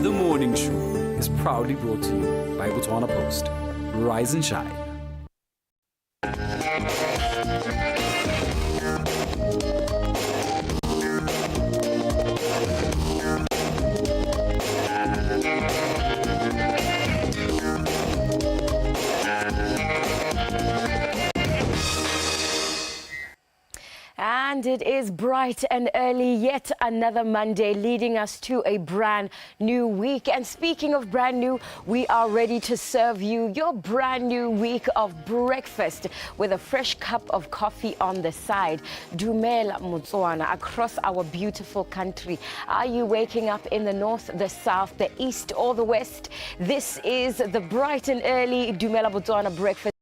The Morning Show is proudly brought to you by Botswana Post. Rise and shine. And it is bright and early, yet another Monday, leading us to a brand new week. And speaking of brand new, we are ready to serve you your brand new week of breakfast with a fresh cup of coffee on the side. DUMELA BOTSWANA across our beautiful country. Are you waking up in the north, the south, the east, or the west? This is the bright and early DUMELA BOTSWANA breakfast,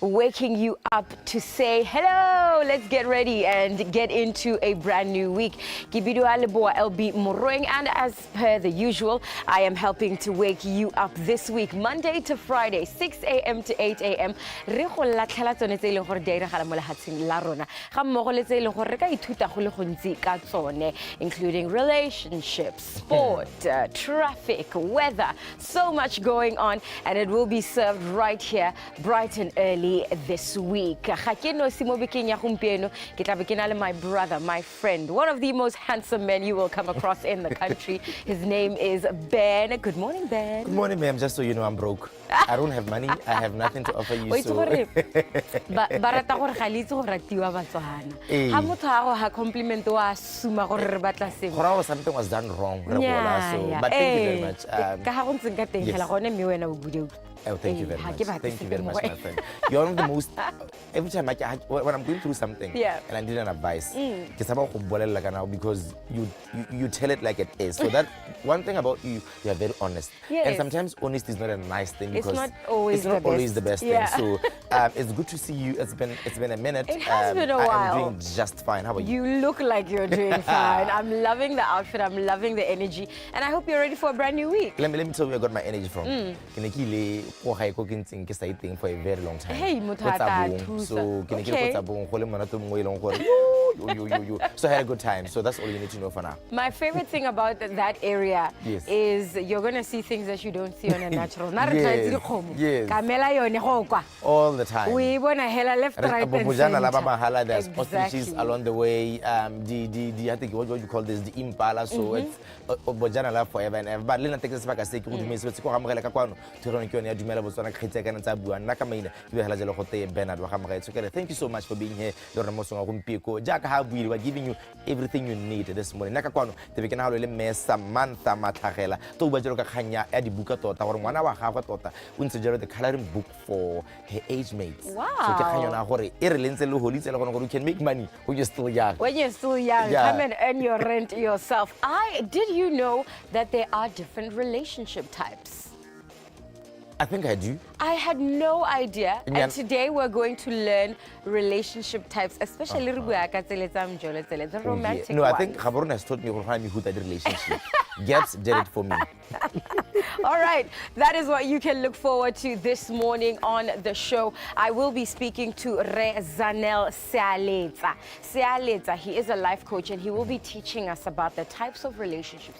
waking you up to say hello. Let's get ready and get into a brand new week. Kibidu Aleboa LB Moroing, and as per the usual, I am helping to wake you up this week, Monday to Friday, 6 a.m. to 8 a.m. Including relationships, sport, traffic, weather, so much going on, and it will be served right here, bright and early this week. My brother, my friend, one of the most handsome men you will come across in the country. His name is Ben. Good morning, Ben. Good morning, ma'am. Just so you know, I'm broke. I don't have money. I have nothing to offer you. So. Something was done wrong. But thank you very much. Oh, thank you very much. Thank you very much, my friend. You're one of the most. Every time when I'm going through something, and I need an advice, because you tell it like it is. So that one thing about you, you are very honest. Yes. And sometimes honesty is not a nice thing because it's not always the best thing. So it's good to see you. It's been a minute. It has been a while. I'm doing just fine. How about you? You look like you're doing fine. I'm loving the outfit. I'm loving the energy, and I hope you're ready for a brand new week. Let me tell you where I got my energy from. For a very long time. Hey, so so I had a good time. So that's all you need to know for now. My favorite thing about that area is you're going to see things that you don't see on a natural. Yes. All the time. We want to hella left, right, and center. There's ostriches along the way. I think what you call this, the impala. So it's Bojana love forever and ever. But Lena takes us back and say, thank you so much for being here. We're giving you everything you need this morning. The coloring book for her age mates. Wow. So you can make money when you're still young. When you're still young, come and earn your rent yourself. Did you know that there are different relationship types? I think I do. I had no idea, and today we're going to learn relationship types, especially the romantic No, ones. I think Khabarun has taught me who that relationship. Gaps did it for me. All right, that is what you can look forward to this morning on the show. I will be speaking to Rezanel Sealetsa. He is a life coach, and he will be teaching us about the types of relationships.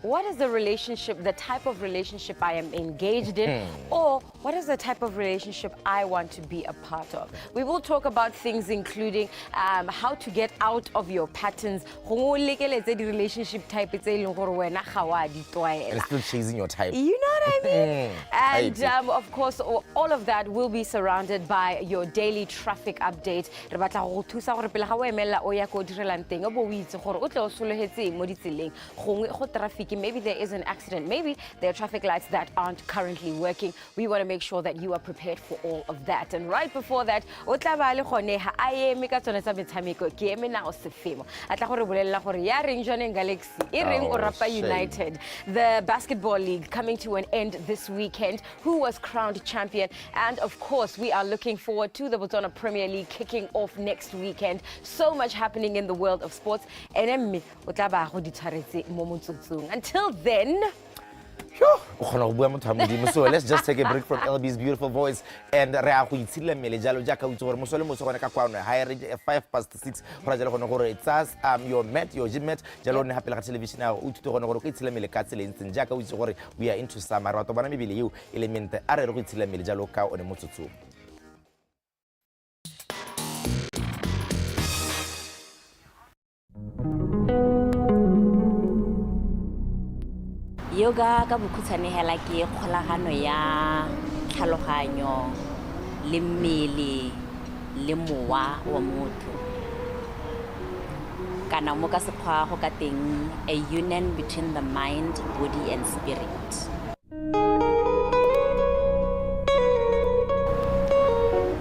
What is the relationship, the type of relationship I am engaged in, or what is the type of relationship I want to be a part of? We will talk about things including how to get out of your patterns. Relationship type, it's and still chasing your type. You know what I mean? And of course, all of that will be surrounded by your daily traffic update. Maybe there is an accident. Maybe there are traffic lights that aren't currently working. We want to make sure that you are prepared for all of that. And right before that, United, the basketball league coming to an end this weekend. Who was crowned champion? And of course, we are looking forward to the Botswana Premier League kicking off next weekend. So much happening in the world of sports. Until then, So let's just take a break from LB's beautiful voice and re a go itshila mmele jalo jaaka o itse gore mosole mo se gone ka kwano ha re 6:05 gora jalo gone gore it's your met your gym met jalo ne hapela ka television a o ithute gone gore go itshila mmele ka tsela ntseng jaaka o itse gore we are into summer ratwa bana mebele eo element a re go itshila mmele jalo ka one motsotso. Yoga ka bokhutshwane hela ke kgolagano ya tlhaloganyo le mmele le mowa wa motho kana mo ka sekgwa go ka teng a union between the mind, body and spirit.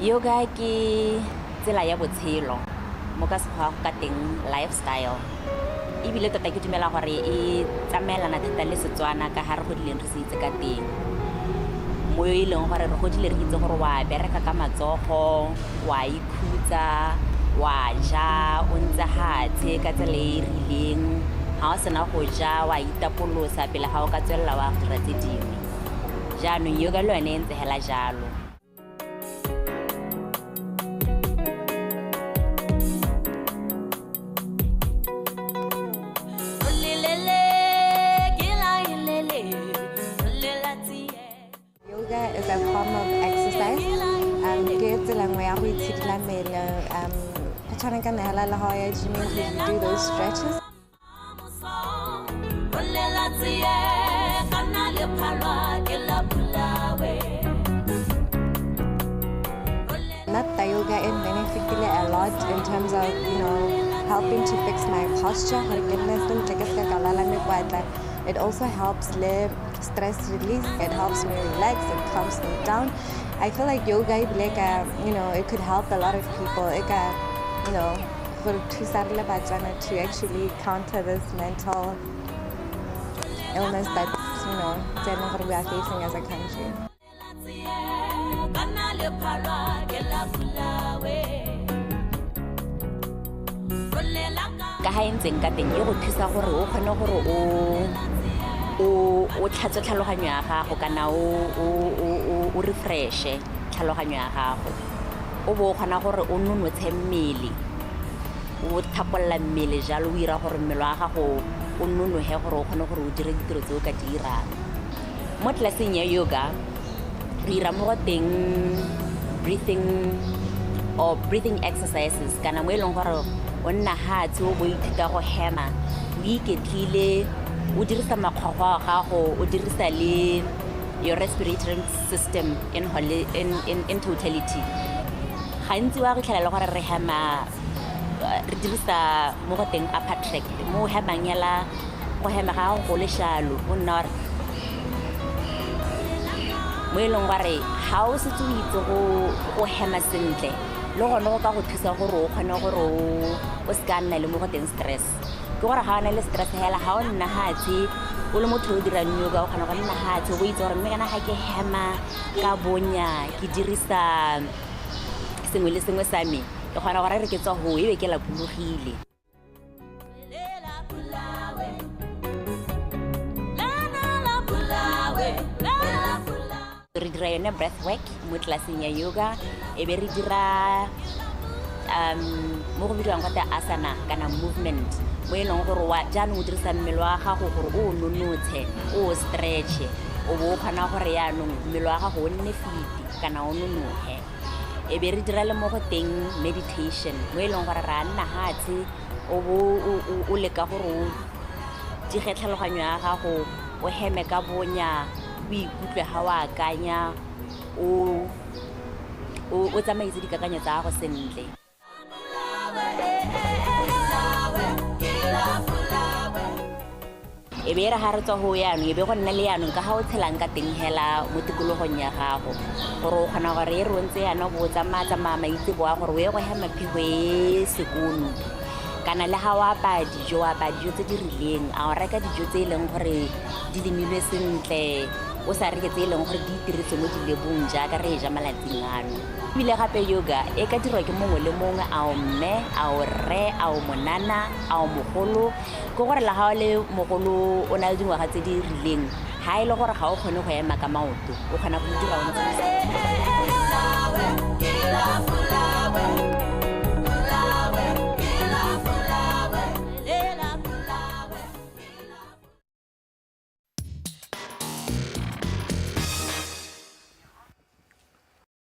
Yoga ke tsela ya botshelo mo ka sekgwa go ka teng lifestyle. Ibile tota ke dumela gore e tsamaelana thata le Setswana ka ha re godileng re se itse ka teng mo e leng gore re godile re itse gore wa bereka ka matsogo wa ikhutsa wa ja o ntse hatshe ka tsela e rileng ha o sena go ja wa itapolosa pele ha o ka tswella wa dira tse dingwe jaanong yoga le yone e ntse hela jalo. Is a form of exercise. Get the lang way out with it la mele. Patana ka nela la hoya gymming to do those stretches. That yoga it benefited a lot in terms of helping to fix my posture. It also helps stress release. It helps me relax. It calms me down. I feel like yoga, it could help a lot of people. For BOTSWANA to actually counter this mental illness that we are facing as a country. Ka ha ntseng ka teng e go thusa gore o kgone gore o tlhatse tlhaloganyo ya gago kana o refreshe tlhaloganyo ya gago o bo kgona gore o nonotshe mmele o thapolla mmele jalo o ira gore mmele wa gago o nonohe gore o kgone gore o dire ditiro tse o ka dirang mo tlelaseng ya yoga re ira mo teng breathing exercises kana mo e leng gore o nna hatse o bo ithuta go hema o iketlile o dirisa makgwakgwa a gago o dirisa le your respiratory system in totality gantsi wa re tlhalela gore re hema re dirisa mo go teng upper track mo hemang yala go hema ga go le shalo o nna mo e leng gore ha o se itse go hema sentle le gone go ka go thusa gore o kgone gore o ska nna le mo go teng stress ke gore ha ona le stress hela ha o nna hatse o le motho o dira yoga o kgona go nna hatse o itse gore mme kana ha ke hema ka bonya ke dirisa sengwe le sengwe sa me ke kgona gore re ke tswa ho ebe ke la pulogile. Re dira yone breath work mo tlelaseng ya yoga e be re dira mo go bidiwang ka asana kana movement mo e leng gore wa jaanong o dirisa mmele wa gago gore o nonotshe o stretche o bo kgona gore yaanong mmele wa gago o nne fiti kana o nonohe e be re dira le mo go teng meditation mo e leng gore ra nna hatse o leka gore o dige tlhaloganyo ya gago o heme ka bonya o ikutlwe ha wa akanya o tsamaise dikakanyo tsa gago sentle. E be re ha re tswa ho yaanong e be go nna le yaanong ka ha o tshelang ka teng hela mo tikologong ya gago gore o kgona gore e rontse yana bo tsamaya maitse boa gore o ye go hema phigo e sekono kana le ha wa pa dijo tse di rileng a o reka dijo tse e leng gore di lemilwe sentle o sa reke tse e leng gore di itiretse mo dilebong jaaka re ja malatsing ano ebile gape yoga e ka dirwa ke mongwe le mongwe a o mme a o rre a o monana a o mogolo ke gore la ga o le mogolo o na le dingwaga tse di rileng ha ile gore ga o khone go ema ka maoto o khona go dira ona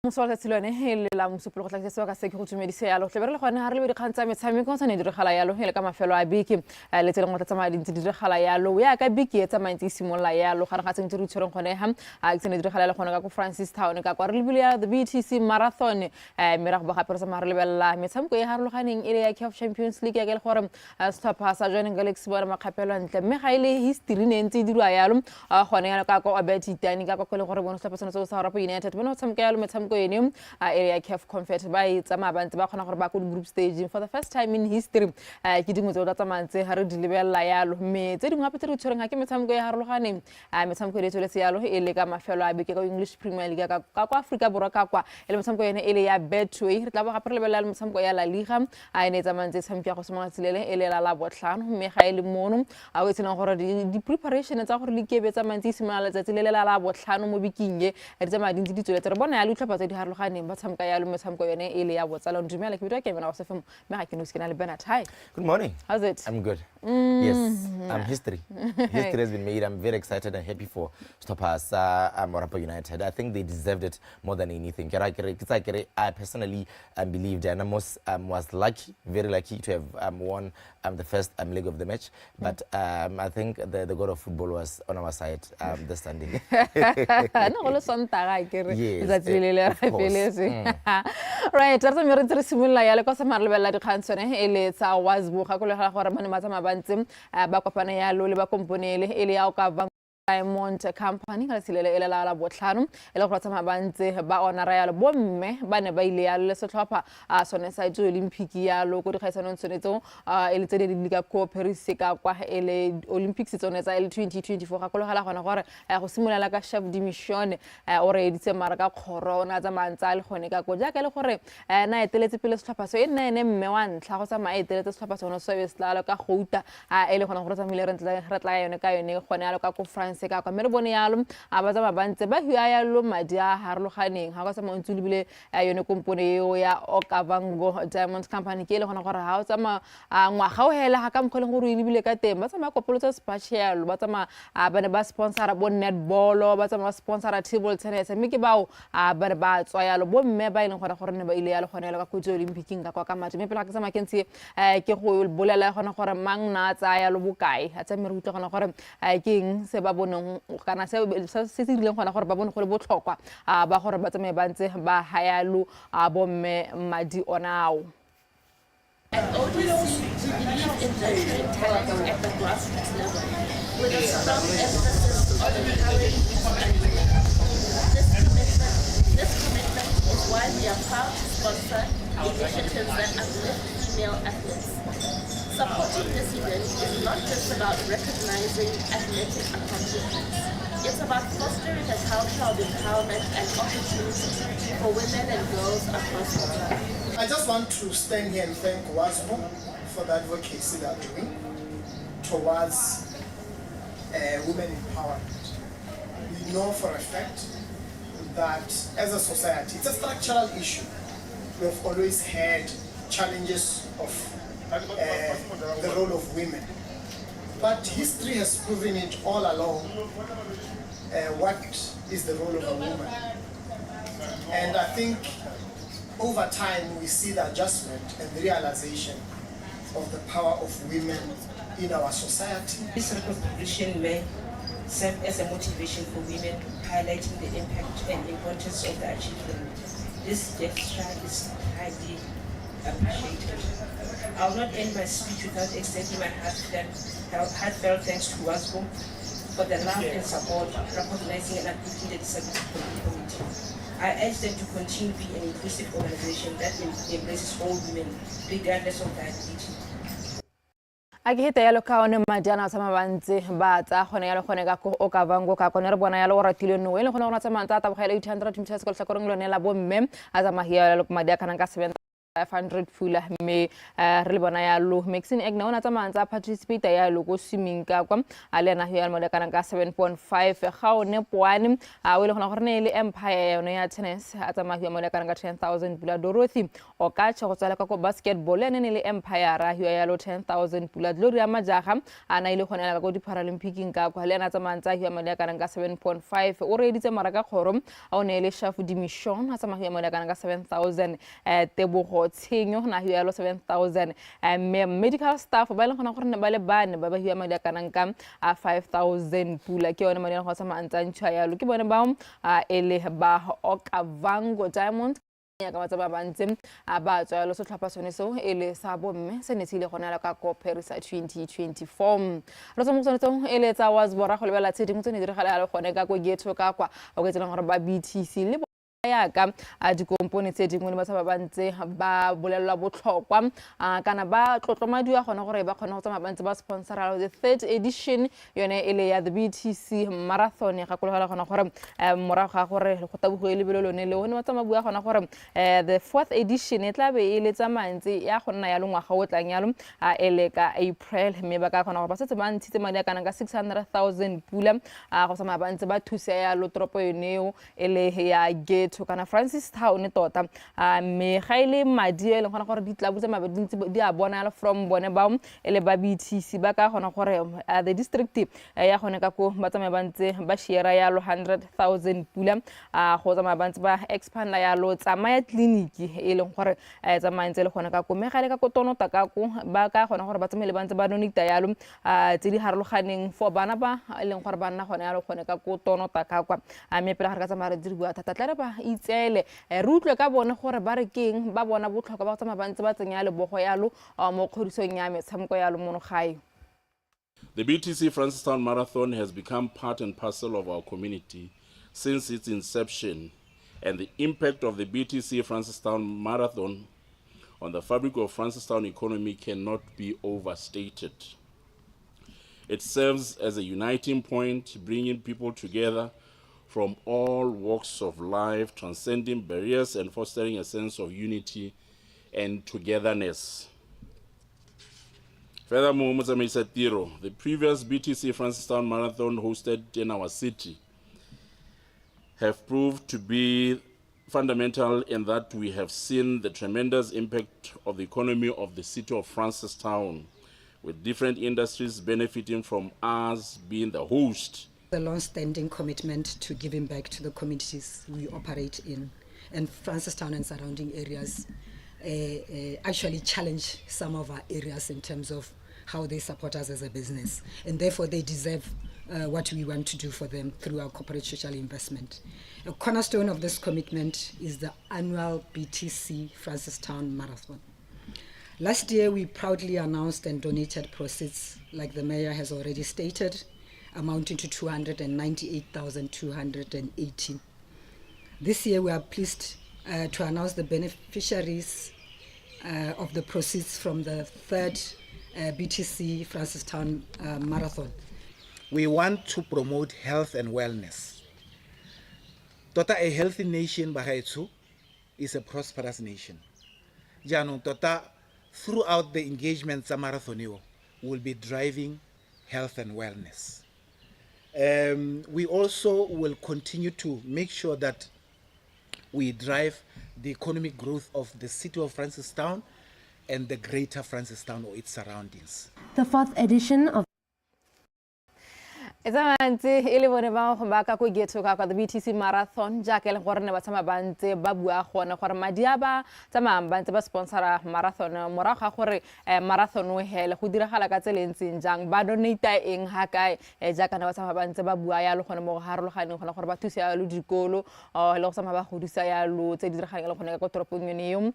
Mosola tsilone hele la mosupolo go tla se ka se ke go tumedise yalo tle bere le gone ha re le di kgantsa metshameko tsane di re gala yalo hele ka mafelo a biki le tsele ngotla tsamaya dintsi di re gala yalo ya ka biki e tsamaya ntsi simolla yalo ga re ga tseng di re tshwereng gone ha a tsene di re gala le gone ka go Francis Town ka kwa re le bile ya the BTC marathon mera go ba gape re tsamaya re le bella metshameko e harologaneng ile ya CAF Champions League ya ke le gore stopper sa joining Galaxy bona makgapelo ntle mme ga ile history ne ntsi di rwa yalo gone ya ka go abeti tani ka kwa le gore bona stopper tsone sa Rapa United bona tshameka yalo metshameko ene area CAF Confed ba itsamaya bantse ba khona gore ba go group stage for the first time in history ke dingwe tse o tsamantse ha re di lebella yalo mme tse dingwe gape tse re tshwereng ga ke metshameko ya harologaneng metshameko e tsweletse yalo e le ka mafelo a beke ka English Premier League ka kwa Africa borwa ka kwa ele metshameko ene ele ya Betway re tla ba gape re lebella metshameko ya La Liga ene tsamantse tshampiwa go semana tsilele ele la botlhano mme ga ele mono a o tsena gore di preparation tsa gore le kebe tsamantse simala letsatsi le la botlhano mo biking e di tsamaya dintsi di tsweletse re bona ya le tlhopha tse di harologaneng ba tshameka ya le metshameko yone ele ya botsala Dumela ke bitwa ke mena go se fem me ga ke no skena le Bernard. Hi, Good morning. How's it? I'm good. Yes, history. History has been made. I'm very excited and happy for stoppers Rapa United. I think they deserved it more than anything. I personally believed and I was lucky, very lucky to have won the first leg of the match. But I think the god of football was on our side this Sunday. No, all sontaga ke Yes, of course. Right, tsa me re tsere simolla ya le ka sa marlebella di khantsone ele tsa wasbo ga go le ga gore mane matsama bantse ba kopana ya lo le ba komponele ele ya o ka Diamond Company ga silele ele la botlhano ele go tsama bantse ba ona ra yalo bomme ba ne ba ile ya le setlhopha a sone sa itse Olympic ya lo go di kgaisano tsonetso ele tsene di ka ko Paris ka kwa ele Olympics tsone tsa 2024 ga go la gona gore go simolela ka chef de mission o re editse mara ka corona tsa mantsa le gone ka go ja ka le gore na eteletse pele setlhopha so ene mme wa ntlha go tsama eteletse setlhopha sone so beslalo ka gouta ele gona go tsamile re tla yone ka yone gone ya lo ka ko France ka kwa mere bone yalo ba tsa bantse ba hua ya lo madi a harologaneng ga go tsa montsi le bile yone kompone eo ya Okavango Diamond Company ke le gona gore ha o tsa ngwaga o hela ga ka mkhole go re bile ka teng ba tsa makopolo tsa special ba tsa ba ne ba sponsora bo netball ba tsa ba sponsora table tennis mme ke bao ba ba tswa yalo bo mme ba ile gore ne ba ile yalo gone ka go Olympic ka kwa ka mati mme pela ke tsa makentse ke go bolela gona gore mang na tsa yalo bokae a tsa mere utla gona gore ke eng se ba bonong kana se se dileng gona gore ba bone go le botlhokwa ba gore ba tsamaye ba ntse ba hayalo bomme madi onao. At ODC, we believe in nurturing talent at the grassroots level, with a strong emphasis on empowering youth and women. This commitment is why we are proud to sponsor initiatives that uplift female athletes. Supporting this event is not just about recognizing athletic accomplishments. It's about fostering a culture of empowerment and opportunity for women and girls across the world. I just want to stand here and thank WASBO for the advocacy they are doing towards women empowerment. We know for a fact that as a society, it's a structural issue. We have always had challenges of the role of women. But history has proven it all along what is the role of a woman. And I think over time we see the adjustment and the realization of the power of women in our society. This recognition may serve as a motivation for women, highlighting the impact and importance of the achievement. This gesture is highly appreciated. I will not end my speech without extending my heartfelt thanks to WASBO for the love and support, recognizing and uplifting the disability community. I urge them to continue to be an inclusive organization that embraces all women, regardless of their ability. Ake hita yalo ka one majana sama bantse ba tsa gone yalo gone ka go Okavango ka kone re bona yalo o ratile no ele gone go tsa mantsa ta bogela 800 meters go tla korong lone la bomme a tsa mahia yalo madi a kana ka 7 500 pula me re le bona ya lo Maxine Egna ona tsamantsa participate ya lo go swimming ka kwa ale na ya mo le kana ka 7.5 ga o ne poane o ile gona gore ne le Empire yone ya tennis a tsamaya mo le kana ka 10,000 pula Dorothy o ka tsho go tsala ka ko basketball ene ne le Empire ra ya lo 10,000 pula Gloria Majaga ana ile gona ka go di Paralympic ka kwa le na tsamantsa ya mo le kana ka 7.5 o re editse maraka kgorom o ne le Shafu Dimission a tsamaya mo le kana ka 7,000 tebogo tshenyo na ya lo 7,000 medical staff ba ile gona gore ne ba le bane ba hiwa madi a kanang 5,000 pula ke yone madi a go sa mantsantsha ya lo ke bone ba ele ba Okavango Diamond ya ka batsa ba bantse ba tswa lo setlhopha sone so ele sa bomme se ne se ile gona la ka Koperisa 2024 re tsa mo tsone ele tsa wazbora go lebela tshedimo tsone dire gala gone ka go getho ka kwa o ke tsela gore ba BTC le ya ka di components tse dingwe le batsa ba bantse ba bolelwa botlhokwa kana ba tlotlomadiwa gona gore ba kgona go tsamaya bantse ba sponsora the 3rd edition yone ele ya the BTC marathon ya gakologela gona gore morago ga gore go tabogo le lebelo ne le one ba tsamaya bua gona gore the 4th edition e tla be e le tsamantse ya go nna ya lengwaga o tlang yalo ele ka April mme ba ka gona gore ba setse ba ntshitse madi a kana ka 600,000 pula go tsamaya bantse ba thusa ya lo tropo yone ele ya to kana Francis Town tota me ga ile madi le gona gore di tlabu tsa mabedi di a bona from bone ba ele ba BTC ba ka gona gore the district ya gone ka ko ba tsamaya bantse ba share ya lo 100,000 pula go tsamaya bantse ba expand ya lo tsamaya clinic e leng gore tsamaya ntse le gona ka ko me ga le ka ko tonota ka ko ba ka gona gore ba tsamele bantse ba donate ya lo tse di harologaneng for bana ba e leng gore ba nna gone ya lo gone ka ko tonota ka kwa me pele ga re ka tsamaya re dirwa thata tla re ba itsele re utlwe ka bone gore ba re keng ba bona botlhokwa ba tsamaya bantse ba tsenya le bogo yalo mo kgodisong ya metshameko yalo mono gae. The BTC Francistown Marathon has become part and parcel of our community since its inception, and the impact of the BTC Francistown Marathon on the fabric of Francistown economy cannot be overstated. It serves as a uniting point, bringing people together from all walks of life, transcending barriers and fostering a sense of unity and togetherness. Furthermore, the previous BTC Francistown Marathon hosted in our city have proved to be fundamental in that we have seen the tremendous impact of the economy of the city of Francistown, with different industries benefiting from us being the host. A long-standing commitment to giving back to the communities we operate in, and Francistown and surrounding areas actually challenge some of our areas in terms of how they support us as a business, and therefore they deserve what we want to do for them through our corporate social investment. A cornerstone of this commitment is the annual BTC Francistown Marathon. Last year we proudly announced and donated proceeds, like the mayor has already stated, amounting to 298,218. This year we are pleased to announce the beneficiaries of the proceeds from the 3rd BTC Francistown Marathon. We want to promote health and wellness. Tota a healthy nation bagaetso is a prosperous nation. Jano tota throughout the engagement sa marathonio will be driving health and wellness. We also will continue to make sure that we drive the economic growth of the city of Francistown and the greater Francistown or its surroundings. The 4th edition of Ezamantse ile bone ba go ba ka go getho ka the BTC Marathon ja ke le gore ne ba tsama bantse ba bua gone gore madi a ba tsama bantse ba sponsora marathon morago ga gore marathon o hele go diragala ka tselentseng jang ba donate eng ha kae ja kana ba tsama bantse ba bua ya le gone mo harologaneng gona gore ba thusa ya lo dikolo le go tsama ba godisa ya lo tse diragala le gone ka toropong yone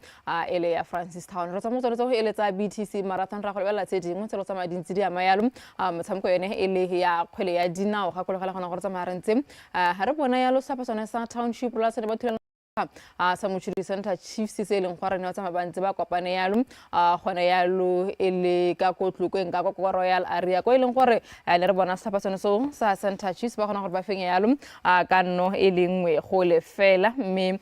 ele ya Francistown re tsamo tsone go ele tsa BTC Marathon ra go lebela tse dingwe tse lo tsama dintsi di ama yalo motshameko yone ele ya kgwele ya dinao ga go le gona gore tsamaya rentse ha re bona ya lo sapa sone sa township la se ba sa Mochiri Center Chiefs se leng gore ne wa tsama bantse ba kopane yalo gona yalo ele ka kotlukeng ka ko Royal Area ko eleng gore ne re bona setlhopha so sa Center Chiefs ba gona gore ba fenya yalo ka no elengwe go le fela mme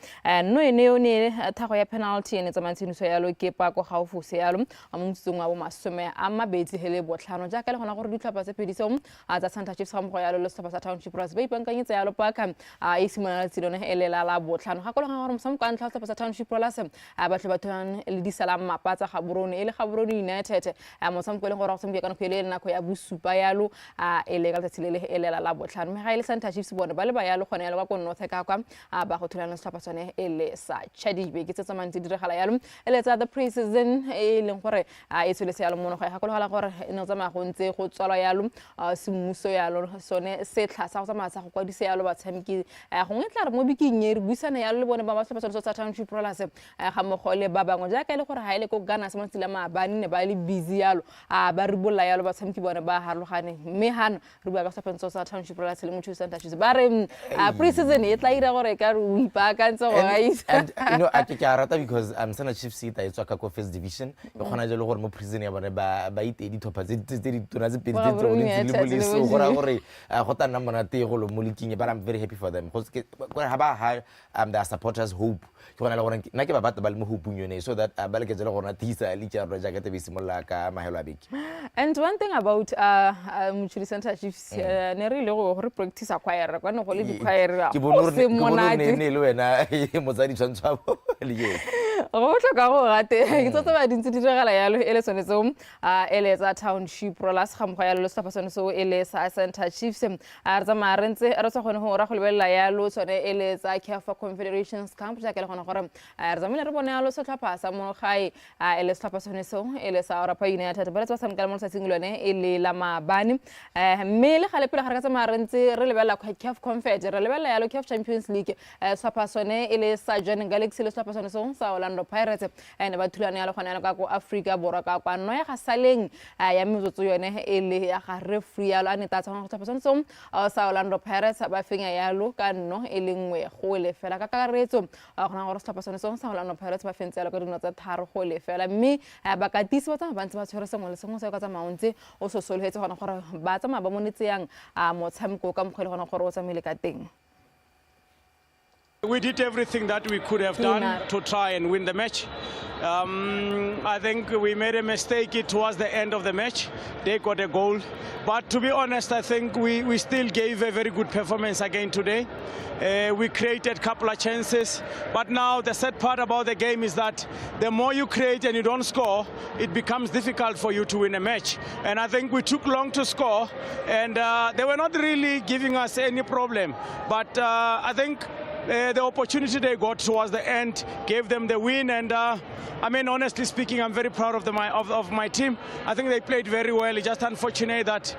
no ene yo ne thago ya penalty ene tsamantshiniso yalo ke pa go gaufose yalo mo mtsong wa bo masome a mabedi hele botlhano ja ka le gona gore ditlhopha tse pedi so tsa Center Chiefs ga mo go yalo le setlhopha sa Township Royals ba ipankanyetsa yalo pa ka isimana tsilone elela la botlhano ga go le gore mosamoko a ntla setlhopha sa Township Royals ba tle batho le disala mapatsa ga borone ele ga borone United mosamoko le gore go tshameka kana khwele nako ya bosupa yalo ele ka tshilele elela la botlhano me ga ile Center Chiefs bone ba le ba yalo gone yalo ka go North ka kwa ba go thulana setlhopha tsone ele sa Chadibe ke tsetsa mantsi diragala yalo ele tsa the pre-season e leng gore e tswele se yalo mono ga go le gore ene tsa go ntse go tswala yalo semmuso yalo sone se tlhasa go tsamaya go kwa dise yalo ba tshameki go ngetla re mo bikinyeri buisana yalo le bone ba ba setlhopha sa Township Royals ga mo gole ba bangwe ja ka ile gore ha ile go gana se montsila maabane ne ba le busy yalo ba re bolla yalo ba tshameki bone ba harlogane mme hano re bua ka setlhopha sa Township Royals le Mochiri Center Chiefs ba re pre-season e tla ira gore ka re o ipakantse go guys and you know I rata because Center Chiefs ita etswa ka first division e gona jalo gore mo pre-season ya bone ba itedi thopa tse di tona tse pedi tse o le police gore go tana monate go lo mo liking but I'm very happy for them because gore ha ba their supporters hope ke gona le gore nna ke ba batla ba le mo hopung yone so that ba le ke jela gore na tisa le tsa roja ka te bisimolla ka mahelo a beke. And one thing about Mochiri Center Chiefs ne re ile go practice a choir kwa no go le di choir ke bonore ne le wena motsadi tshwantsha le ye go tloka go gate ke tsotse ba dintse di regala yalo ele tsone so ele tsa Township Royals ga mo ga yalo le setlhopha tsone so ele sa Center Chiefs a re tsamaya re ntse re sa gone go ra go lebella yalo tsone ele tsa CAF Confederations Camp ja ke le gona gore re tsamile re bone yalo setlhopha sa mo gae ele setlhopha tsone so ele sa Orapa United ba re tsa samkala mo sa singilwane ele la mabane mme le gale pele ga re ka tsamaya re ntse re lebella CAF Confed re lebella yalo CAF Champions League setlhopha tsone ele sa Joining Galaxy le setlhopha tsone so sa Orlando Pirates ene ba thulana yalo gona ka go Africa borwa ka kwa no ya ga saleng ya metsotso yone ele ya ga referee yalo a neta tsang go setlhopha tsone so sa Orlando Pirates ba fenya yalo ka no ele ngwe go le fela ka karetso gona gore setlhopha tsone so sa Orlando Pirates ba fentse yalo ka dino tsa tharo go le fela mme ba ka tisi ba tsama bantse ba tshwere sengwe le sengwe se ka tsa maontse o so solhetse gona gore ba tsama ba monetse yang motshameko ka mogele gona gore o tsamile ka teng. We did everything that we could have done to try and win the match. I think we made a mistake towards the end of the match. They got a goal. But to be honest, I think we still gave a very good performance again today. We created a couple of chances. But now the sad part about the game is that the more you create and you don't score, it becomes difficult for you to win a match. And I think we took long to score. And they were not really giving us any problem. But I think the opportunity they got towards the end gave them the win, and I mean, honestly speaking, I'm very proud of my team. I think they played very well. It's just unfortunate that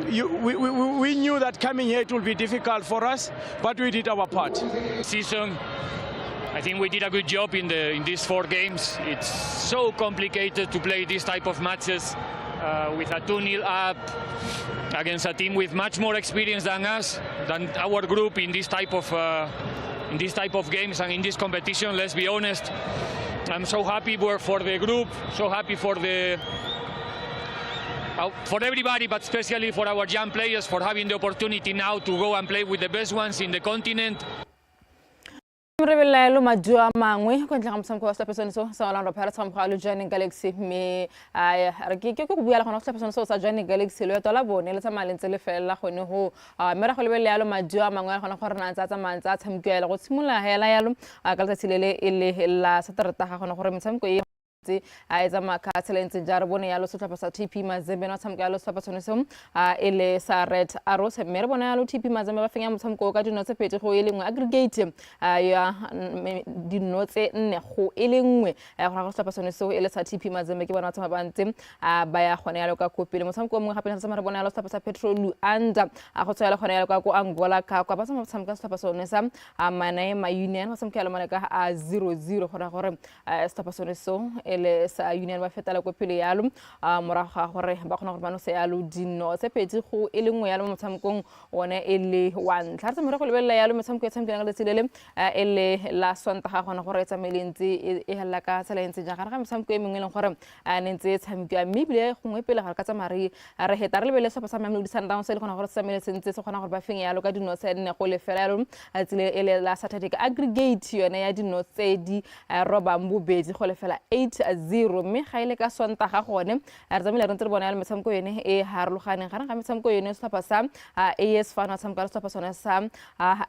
we knew that coming here it will be difficult for us, but we did our part. Season, I think we did a good job in these 4 games. It's so complicated to play these type of matches with a 2-0 up against a team with much more experience than us, than our group in this type of games and in this competition. Let's be honest. I'm so happy for the group, so happy for everybody, but especially for our young players for having the opportunity now to go and play with the best ones in the continent. Re bela lo majua mangwe go ntla ga msamko wa setlhopha so sa Orlando Pirates ga mogalo Joining Galaxy me re ke go buela gona setlhopha so sa Joining Galaxy le tola bone le tsamalentse le fela gone go mera go le bela lo majua mangwe gona go rena tsa mantsa tshamkiela go tshimola hela yalo ka letsatsi le ile la Saterata ga gona gore mtsamko e aiza makatselentse jara bone yalo setlhopha sa TP Mazembe no tshamka yalo setlhopha tsone so ele sa Red Arrows mme re bona yalo TP Mazembe ba fenya motshameko ka dino tse pedi go e lengwe aggregate ya dino tse 4 go e lengwe go setlhopha tsone so ele sa TP Mazembe ke bona tsama bantse ba ya gona yalo ka kopile motshameko mongwe gape sa re bona yalo setlhopha sa Petrol Luanda go tsaya gona yalo ka go Angola ka kwa ba tsama motshameko setlhopha tsone sa Manaema Union go tshamka yalo mana ka 0-0 gona gore setlhopha tsone so ele sa union ba fetela ko pele yalo morago ga gore ba khona gore ba no se yalo dino tse pedi go e lengwe yalo motshamekong one ele one tla re mo re go lebella yalo motshameko e tshamekang le tsilele ele la sonta ga gona gore tsamelentse e hela ka tsela entse ja ga ga motshameko e mengwe le gore nentse tshameka mebile gongwe pele ga ka tsamari re heta re lebele sopa sa Mamelodi Sundowns le gona gore tsameletse ntse se gona gore ba feng yalo ka dino tse nne go le fela yalo tsile ele la Saturday ka aggregate yone ya dino tse di roba mbubedi go le fela 8-0 mme ga ile ka sonta ga gone re tsamile re ntse re bona yalo metshameko yone e harologaneng ga ga metshameko yone se sa AS Fana tsamka se sona sa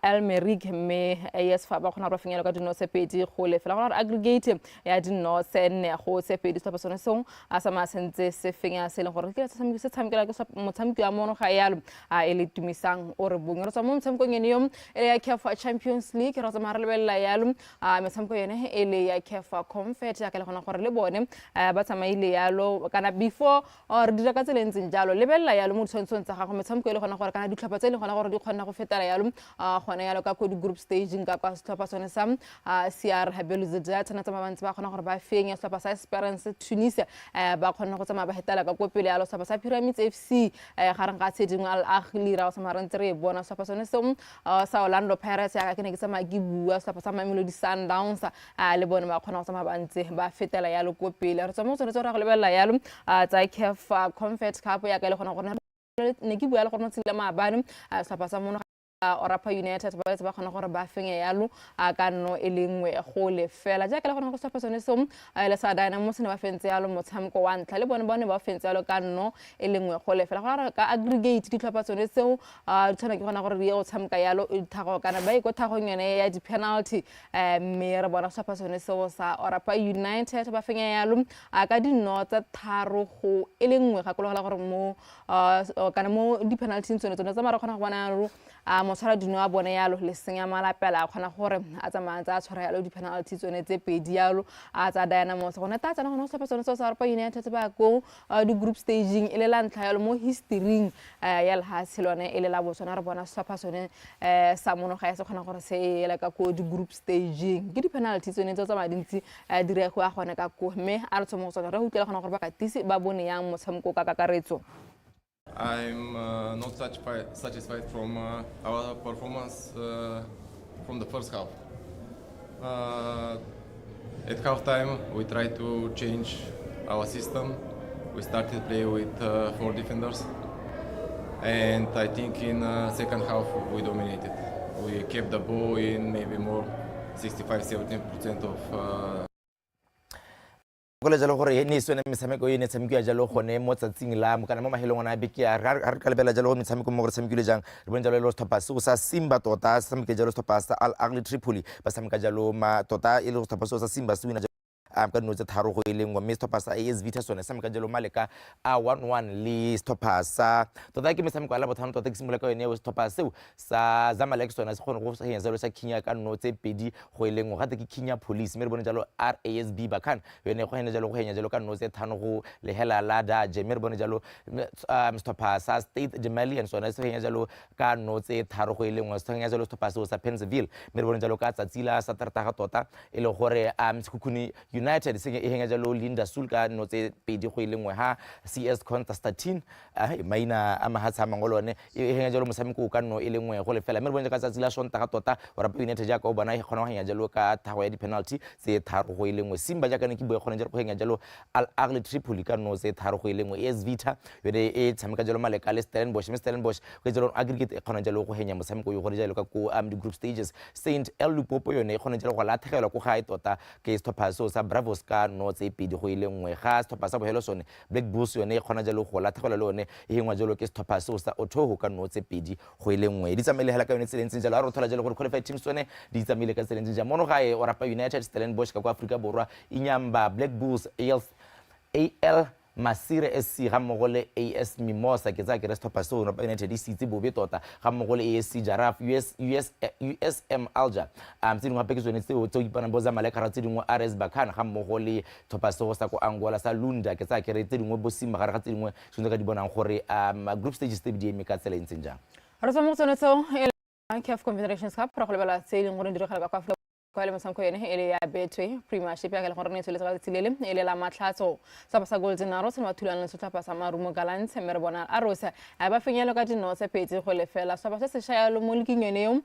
Elmerig mme AS Fa ba gona re feng yalo ka dino tse pedi go le fela gona aggregate ya dino tse nne go tse pedi se sona song a sa masentse se fenya se le gore ke se tshamekela ke motshameko ya mono ga yalo ele tumisang o re bongwe re tsa mo motshamekong yene yo ele ya CAF Champions League re tsa mara lebella yalo metshameko yene ele ya CAF Confed ya ka le gona gore le bone ba tsamaile yalo kana before or dira ka tseleng tseng jalo lebella yalo mo tshwantsong tsa gago metshameko ile gona gore kana ditlhopha tse le gona gore di kgona go fetela yalo gona yalo ka ko di group staging ka kwa setlhopha sone sa CR Habeluzeda tsana tsa mabantse ba gona gore ba fenya setlhopha sa Esperance Tunisia ba kgona go tsamaya ba hetela ka ko pele yalo setlhopha sa Pyramids FC gareng ga tshedingwe Al Ahly ra sa marantse re bona setlhopha sone se sa Orlando Pirates ya ka ne ke tsamaya ke bua setlhopha sa Mamelodi Sundowns le bone ba kgona go tsamaya ba ntse ba fetela yalo ko pele re tsamo tsone tsora go lebella yalo tsa CAF Confed Cup ya ka le gona gore ne ke bua le gore tsile maabane setlhopha sa mono Orapa United ba gona gore ba fenya yalo ka no elengwe go le fela ja ka le gona go setlhopha sone se le sa Dynamos ne ba fentse yalo motshameko wa ntla le bone ba fentse yalo ka no elengwe go le fela gona ka aggregate ditlhopha tsone seo tsana ke gona gore re go tshameka yalo thago kana ba go thagong yone ya di penalty mme re bona setlhopha sone seo sa Orapa United ba fenya yalo ka dinota tharo go elengwe ga kologela gore mo kana mo di penalty tsone tsa mara gona go bona yalo mosara dino a bone yalo le senya malapela a kgona gore a tsamaya tsa tshwara yalo di penalty tsone tse pedi yalo a tsa Dynamos gone ta tsana gone setlhopha sone sa Orapa United ba go di group staging ile la ntlha yalo mo history ya Barcelona ile la botswana re bona setlhopha sone sa mono ga se kgona gore se ile ka ko di group staging ke di penalty tsone tsa tsamaya dintsi dire go a gone ka ko mme a re tsomo tsona re utlela gona gore ba katisi ba bone yang motshameko ka kakaretso. I'm not satisfied from our performance from the first half. At halftime, we tried to change our system. We started play with 4 defenders, and I think in second half we dominated. We kept the ball in maybe more 65-70% of. Go jalo gore ne sone metshameko e ne tshamekwa jalo gone mo tsatsing la mo kana mo mahelong a beke a re ka lebela jalo metshameko mo re tshamekile jang re bona jalo le stoppa se sa Simba tota se tshameke jalo stoppa sa Al Ahly Tripoli ba tshameka jalo ma tota e le stoppa sa Simba se wina ka no tse tharo go ilengwa mme stoppa sa AS Vita sone tshameka jalo maleka a 1-1 le stoppa sa tota ke metshameko la bothano tota ke simolola ka yone o stoppa seo sa Zamalek sone se gone go henya jalo sa Kenya ka no tse pedi go ilengwa gate ke Kenya Police mme re bone jalo RASB Bakan yone go henya jalo ka no tse thano go le hela la da je mme re bone jalo stoppa sa State Demalian sone se henya jalo ka no tse tharo go ilengwa se henya jalo stoppa sa Pennsylvania mme re bone jalo ka tsatsila sa tarta ga tota e le gore Sekhukhune United se e henga jalo Linda Sulka no tse pedi go ilengwe ha CS Constantine maina a mahatsa mangolone e henga jalo mosameko ka no ilengwe go le fela mme re bone ka tsatsi la Sonta ga tota Orapa United ja ka o bona e gona go henya jalo ka thago ya di penalty tse tharo go ilengwe Simba ja ka ne ke bua gone jalo go henya jalo Al Ahly Tripoli ka no tse tharo go ilengwe AS Vita yone e tshameka jalo maleka le Stellenbosch go jalo aggregate e gona jalo go henya mosameko yo gore jalo ka ko di group stages Saint Lupopo yone e gona jalo go lathegela go ga e tota ke stoppa so sa Bravos ka no tse pedi go ilengwe ga stoppa sa bohelo sone Black Bulls yone e gona jalo go lathegela le one e hengwa jalo ke stoppa so sa Othoho ka no tse pedi go ilengwe di tsamile hela ka yone tselentse jalo a re thola jalo gore qualified teams tsone di tsamile ka tselentse ja mono ga e Orapa United Stellenbosch ka kwa Africa Borwa Inyamba Black Bulls AL Masire SC ga mogole AS Mimosa ke tsa ke re stoppa so Orapa United di sitse bobe tota ga mogole ASC Jaraf USM Alger tse dingwe gape ke tsone tseo tse ipana bo Zamalek ra tse dingwe RS Bakan ga mogole stoppa so sa ko Angola sa Lunda ke tsa ke re tse dingwe bo Simba ga re ga tse dingwe tshwantse ka di bonang gore group stages tse di eme ka tsela ntseng jang re tsamo tsone tseo CAF Confederations Cup ra go lebala tse e leng gore di re ga ka kwa le mosamko yone ele ya betwe premiership ya le gore ne tsole tsa tsilele ele la matlhatso sa ba sa golden arrows ma thulana le sotlapa sa marumo galants mere bona arrows ba fenyelo ka dino se petse go le fela sa ba se shaya lo molking yone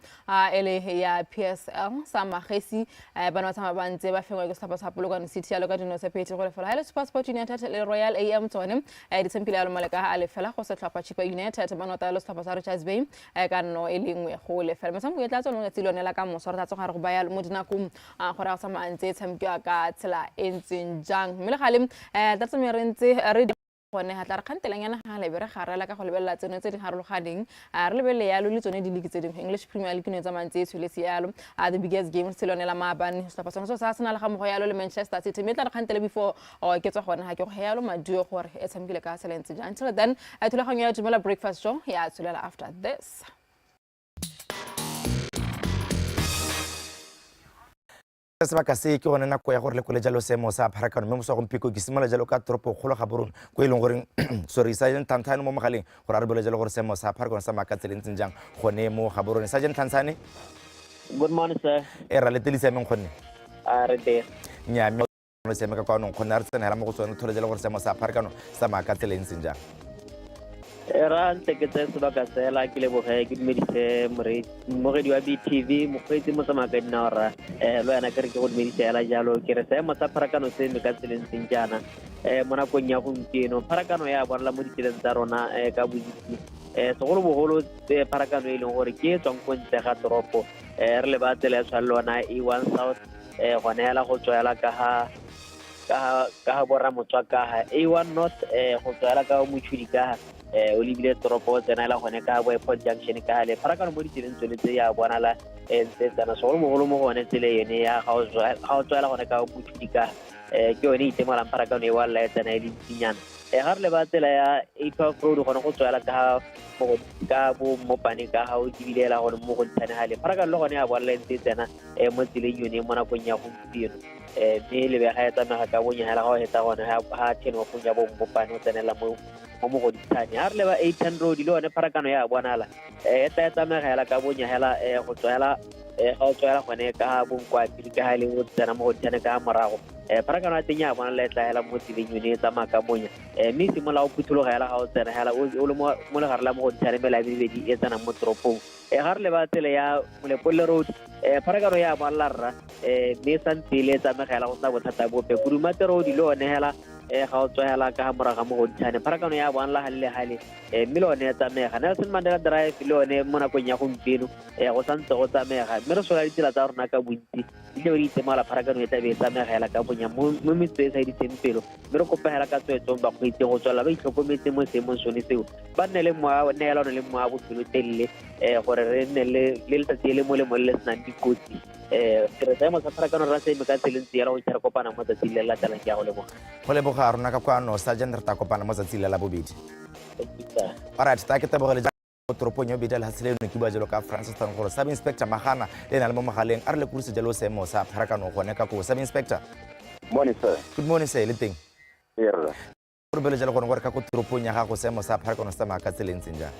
ele ya PSL sa magesi bana tsa mabantse ba fengwa go sotlapa sa polokwane city ya lo ka dino se petse go le fela hele Sport United le Royal AM tsone di tsempile ya lo maleka a le fela go sotlapa Chipa United bana ta lo sotlapa sa Richards Bay ka no ele ngwe go le fela mosamko ya tla tsone tsilone la ka mosora tsa tsogare go baya mo kum gore sa mantse tshampiwa ka tsela entseng jang mme le gale tatso merentse re gone ha tla re khantelanyana ga le bere garela ka go lebella tseno tse di harologaneng re lebelle ya lo le tsone di league tse dingwe English Premier League no tsa mantse tshwele sialo the biggest game selone la maabane se tla so sa sena le ga mo ya lo le Manchester City mme tla re khantele before ke tswa gone ha ke go ya lo maduo gore e tshamkile ka tsela entseng jang until then thulaganyo ya Dumela breakfast show ya tswelela after this. Sebaka se ke gone nako ya gore le kole jalo semo sa pharakano mme mosa gompiko ke simola jalo ka toropo kgolo ga borona go ileng gore Sergeant Tantsane mo mogaleng gore a re bole jalo gore semo sa pharakano sa makatselentseng jang gone mo ga borona. Sergeant Tantsane, good morning sir. Ra le telisa meng gone re te nya me no se me ka kwano gone re tsena mo go tsone thole jalo gore semo sa pharakano sa makatselentseng jang era ntse ke tse sebaka sela ke le boge ke dumedise moredi wa BTV mokgweetsi mo tsamaka dinara lo yana ke re ke go dumedisela jalo ke re se mo sa pharakano se me ka tseleng jana mo nakong ya gompieno pharakano ya bona mo ditseleng tsa rona ka bontsi segolo bogolo pharakano e leng gore ke tswang ko ntle ga toropo re le ba tsela ya tshwalona E1 South gone hela go tswela ka ha borra motswa ka ha A1 North go tswela ka motšhudi ka o lebile toropo tsena la gone ka Airport Junction ka le pharakano mo ditseleng tsone tse ya bonala ntse tsana segolo mogolo mo gone tsele yone ya ga o tswela gone ka motšhudi ka ke yone itemolang pharakano e walla tsena e dintsinyana ga re le ba tsela ya 812 road gone go tswela ka bo mopane ka ha o dibilela gone mo go ntshane ha le pharakano le gone ya bonala ntse tsena mo tseleng yone mo nakong ya gompieno mme le be ga e tsamega ka bonya hela ga o heta gone ha 10 wa punya bo mopane o tsenela mo go ditshane ha re le ba 810 road le one pharakano ya bonala e tla tsamega hela ka bonya hela go tswela ga o tswela gone ka bonkwa pele ka ha le o tsena mo go ditshane ka morago pharakano ya teng ya bonala e tla hela mo tseleng yone e tsamaya ka bonya mme simola o phuthuloga hela ga o tsena hela o le mo legare la mo go ditshane mme la bedi e tsena mo toropong ga re le ba tsele ya Molepolle road pharakano ya bonala rra mme santse le tsamega hela go tsa bothata bope Kudumate road le one hela ga o tswela ka moraga mo go ditshane pharakano ya bonala halele hale mme le one e tsamega Nelson Mandela Drive le one mo nakong ya gompieno go santse go tsamega mme re sola ditsela tsa rona ka bontsi ile re itemala pharakano e tlabe e tsamega hela ka bonya mo metso e sa ditseng pelo mme re kopa hela ka tswetsong bakgweetsi go tswela ba itlhokometse mo seemong sone seo ba nne le neelano le moa bophelo telele gore re nne le letsatsi le mo le mo le senang dikotsi ke re tsaya mo sa pharakano ra se me ka tseleng tse ya go itshara kopana mo tsatsing le latelang ke ya go leboga a rona ka kwano Sergeant re ta kopana mo tsatsing le la bobedi alright ta ke tabogele toropong yo bidela hatsile no ke ba jelo ka Francistown gore sub inspector Magana le na le mo mogaleng a re le kuruse jalo seemo sa pharakano gone ka go sub inspector. Morning sir. Good morning sir le teng Here re bele jalo gore ka go toropong ya gago seemo sa pharakano sa makatselentseng jang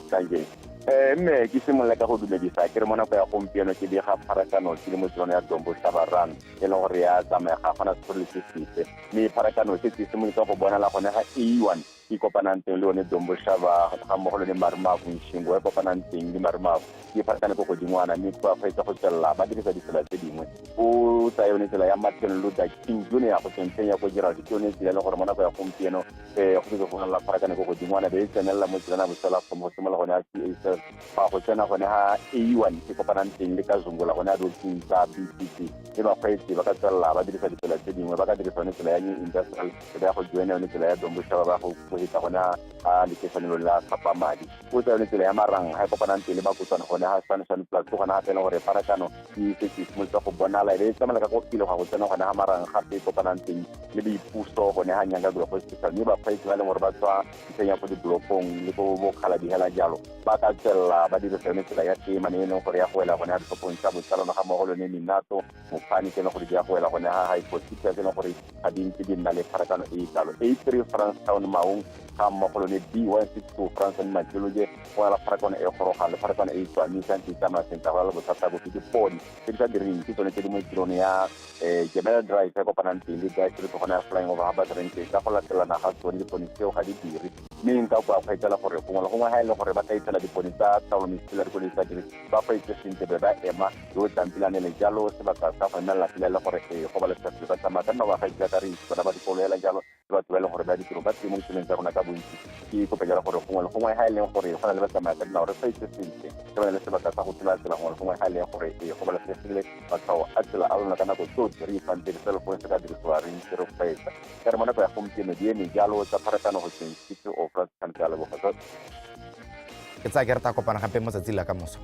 thank you mme ke simolla ka go dumedisa ke re mona go ya gompieno ke di ga pharakano ke le mo tsona ya Dombo Shabaran e le gore ya tsamega gona se le se sitse mme pharakano se se simolotse go bona la gone ga E1 ke kopanang teng le one Dombo Shaba ga mo go le Marimavu Nshingo e kopanang teng le Marimavu ke pharakano go godingwana mme ba faitsa go tsella ba dirisa ditsela tse dingwe o tsa yone tsela ya Martin Luther King Jr. ya go tsenya go dira ditone tsela le gore mona go ya gompieno go se go la pharakano go godingwana be tsenela mo tsela na bosela go mo simola gone ya ba go tsena gone ha A1 ke kopanang teng le ka Zungola gone a dotsing tsa BTC e ba faitse ba ka tsella ba dirisa ditsela tse dingwe ba ka dirisa ne tsela ya industrial ya go joina ne tsela ya Dombo Shaba ba go hita gona a lekefanelo la Kapamadi o tsa ne tsela ya marang ha kopanang teng le ba kutsana gone ha Sunshine Plus go gona teng gore pharakano ke se mo tsa go bonala le tsamela ka go pile go tsena gone ha marang gape kopanang teng le dipuso gone ha nyanga go hospital ne ba faitse ba le gore ba tswa tsenya go diblokong le go bokhala di hela jalo ba ka tsela ba dirisa ne tsela ya tema ne no gore ya go ela gone ha dipopong tsa botsalo ga mogolo ne minato mo pani ke no gore ya go ela gone ha high court ke tsena gore a dintse di nna le pharakano e tsalo 83 Francistown Maung ga mmogo le B162 France and Majologe go la Pharakano e goroga le Pharakano e tswang sa tsama sentla go la bothata go di podi tse di sa direng ke tsone tse di mo tirong ya DUMELA drive ka kopanang pele ka tse go na flying over haba rente ka go latelana ga tsone dipone tseo ga di dire mme nka go a kgwetela gore gongwe ga ile gore ba ka itela dipone tsa taolo metsela di go le sa dire ba fa itse sente be ba ema yo tsampilane le jalo se ba ka fa nna la pila gore go ba le sa ba tsama ka nna ba ga itse ka re ba ba di kolela jalo ba tswela gore ba di tiro ba timo tseleng tsa rona ka bontsi ke go pejala gore gongwe ga ile gore go na le ba tsamaya ka nna gore fa itse sente ke ba le se ba ka go tsela tsela gongwe ga ile gore go ba le se sele ba tsao a tsela a lona ka nako tsotlhe re ipante le selo go se ka dirisiwa re ntse re fetsa ka re mona go ya gompieno di eme jalo tsa Pharakano go tseng tse o fra tshantsa le bogatso ke tsa ke re ta kopana gape mo tsatsing la ka moso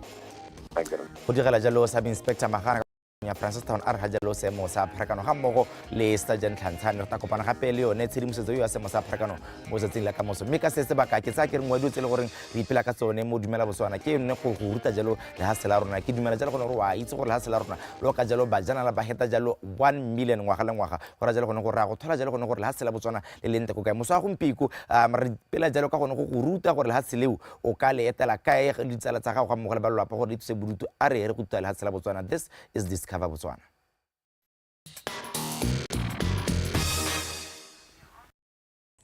go direla jalo sa inspector Magana ya Francistown a re ga jalo seemo sa Pharakano ga mmogo le Sergeant Tlhantshane re ta kopana gape le yone tshedimosetso yo ya seemo sa Pharakano mo tsatsing la ka moso mme ka se sebaka ke tsa ke re ngwe tse le goreng re ipela ka tsone mo Dumela Botswana ke nne go ruta jalo le hase la rona ke dumela jalo gore wa itse gore le hase la rona lo ka jalo ba jana la ba heta jalo 1 million ngwaga le ngwaga gore jalo gone gore ra go thola jalo gone gore le hase la Botswana le lente go kae moso a gompiko re pela jalo ka gone go ruta gore le hase leo o ka le etela kae le ditsala tsa gago ga mmogo le ba lelapa gore di tse burutu a re go tuta le hase la Botswana. This is Discover Botswana.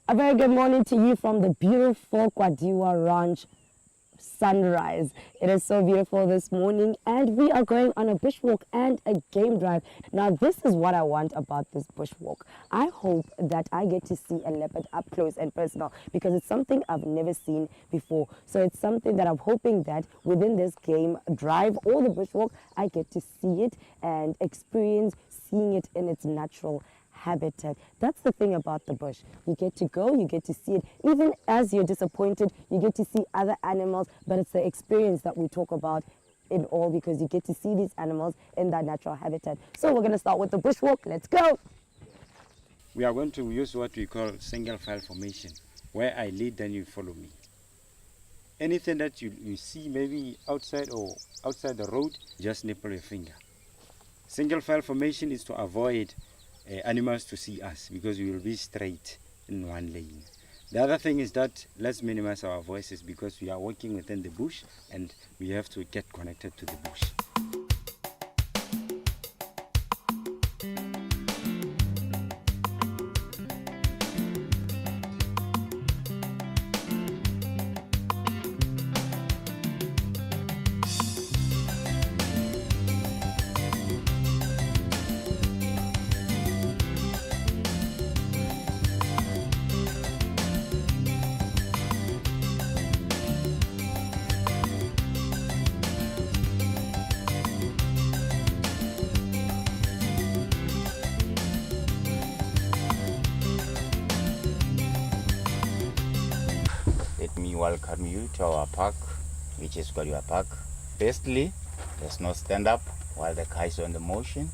A very good morning to you from the beautiful Kwadiwa Ranch sunrise. It is so beautiful this morning and we are going on a bushwalk and a game drive. Now this is what I want about this bushwalk. I hope that I get to see a leopard up close and personal because it's something I've never seen before. So it's something that I'm hoping that within this game drive or the bushwalk I get to see it and experience seeing it in its natural habitat. That's the thing about the bush. You get to go, you get to see it. Even as you're disappointed, you get to see other animals, but it's the experience that we talk about in all because you get to see these animals in that natural habitat. So we're going to start with the bushwalk. Let's go. We are going to use what we call single file formation, where I lead, then you follow me. Anything that you see maybe outside or outside the road, just nipple your finger. Single file formation is to avoid animals to see us because we will be straight in one lane. The other thing is that let's minimize our voices because we are working within the bush and we have to get connected to the bush. Let me welcome you to our park, which is Kwadiwa Park. Firstly, there's no stand up while the car is on the motion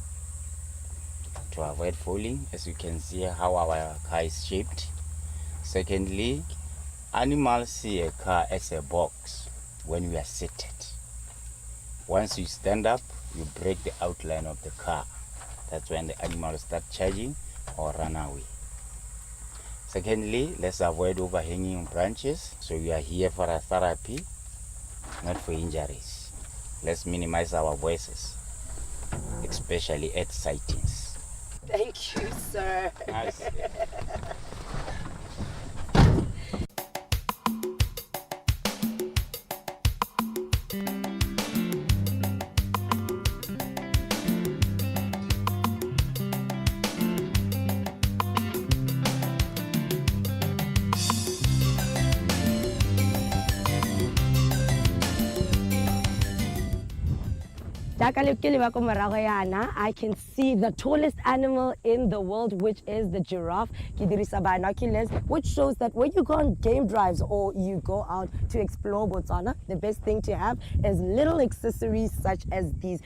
to avoid falling, as you can see how our car is shaped. Secondly, animals see a car as a box when we are seated. Once you stand up, you break the outline of the car. That's when the animals start charging or run away. Secondly, let's avoid overhanging branches. So we are here for a therapy, not for injuries. Let's minimize our voices, especially at sightings. Thank you, sir. Nice. I can see the tallest animal in the world, which is the giraffe. Kidirisa binoculars, which shows that when you go on game drives or you go out to explore Botswana, the best thing to have is little accessories such as these.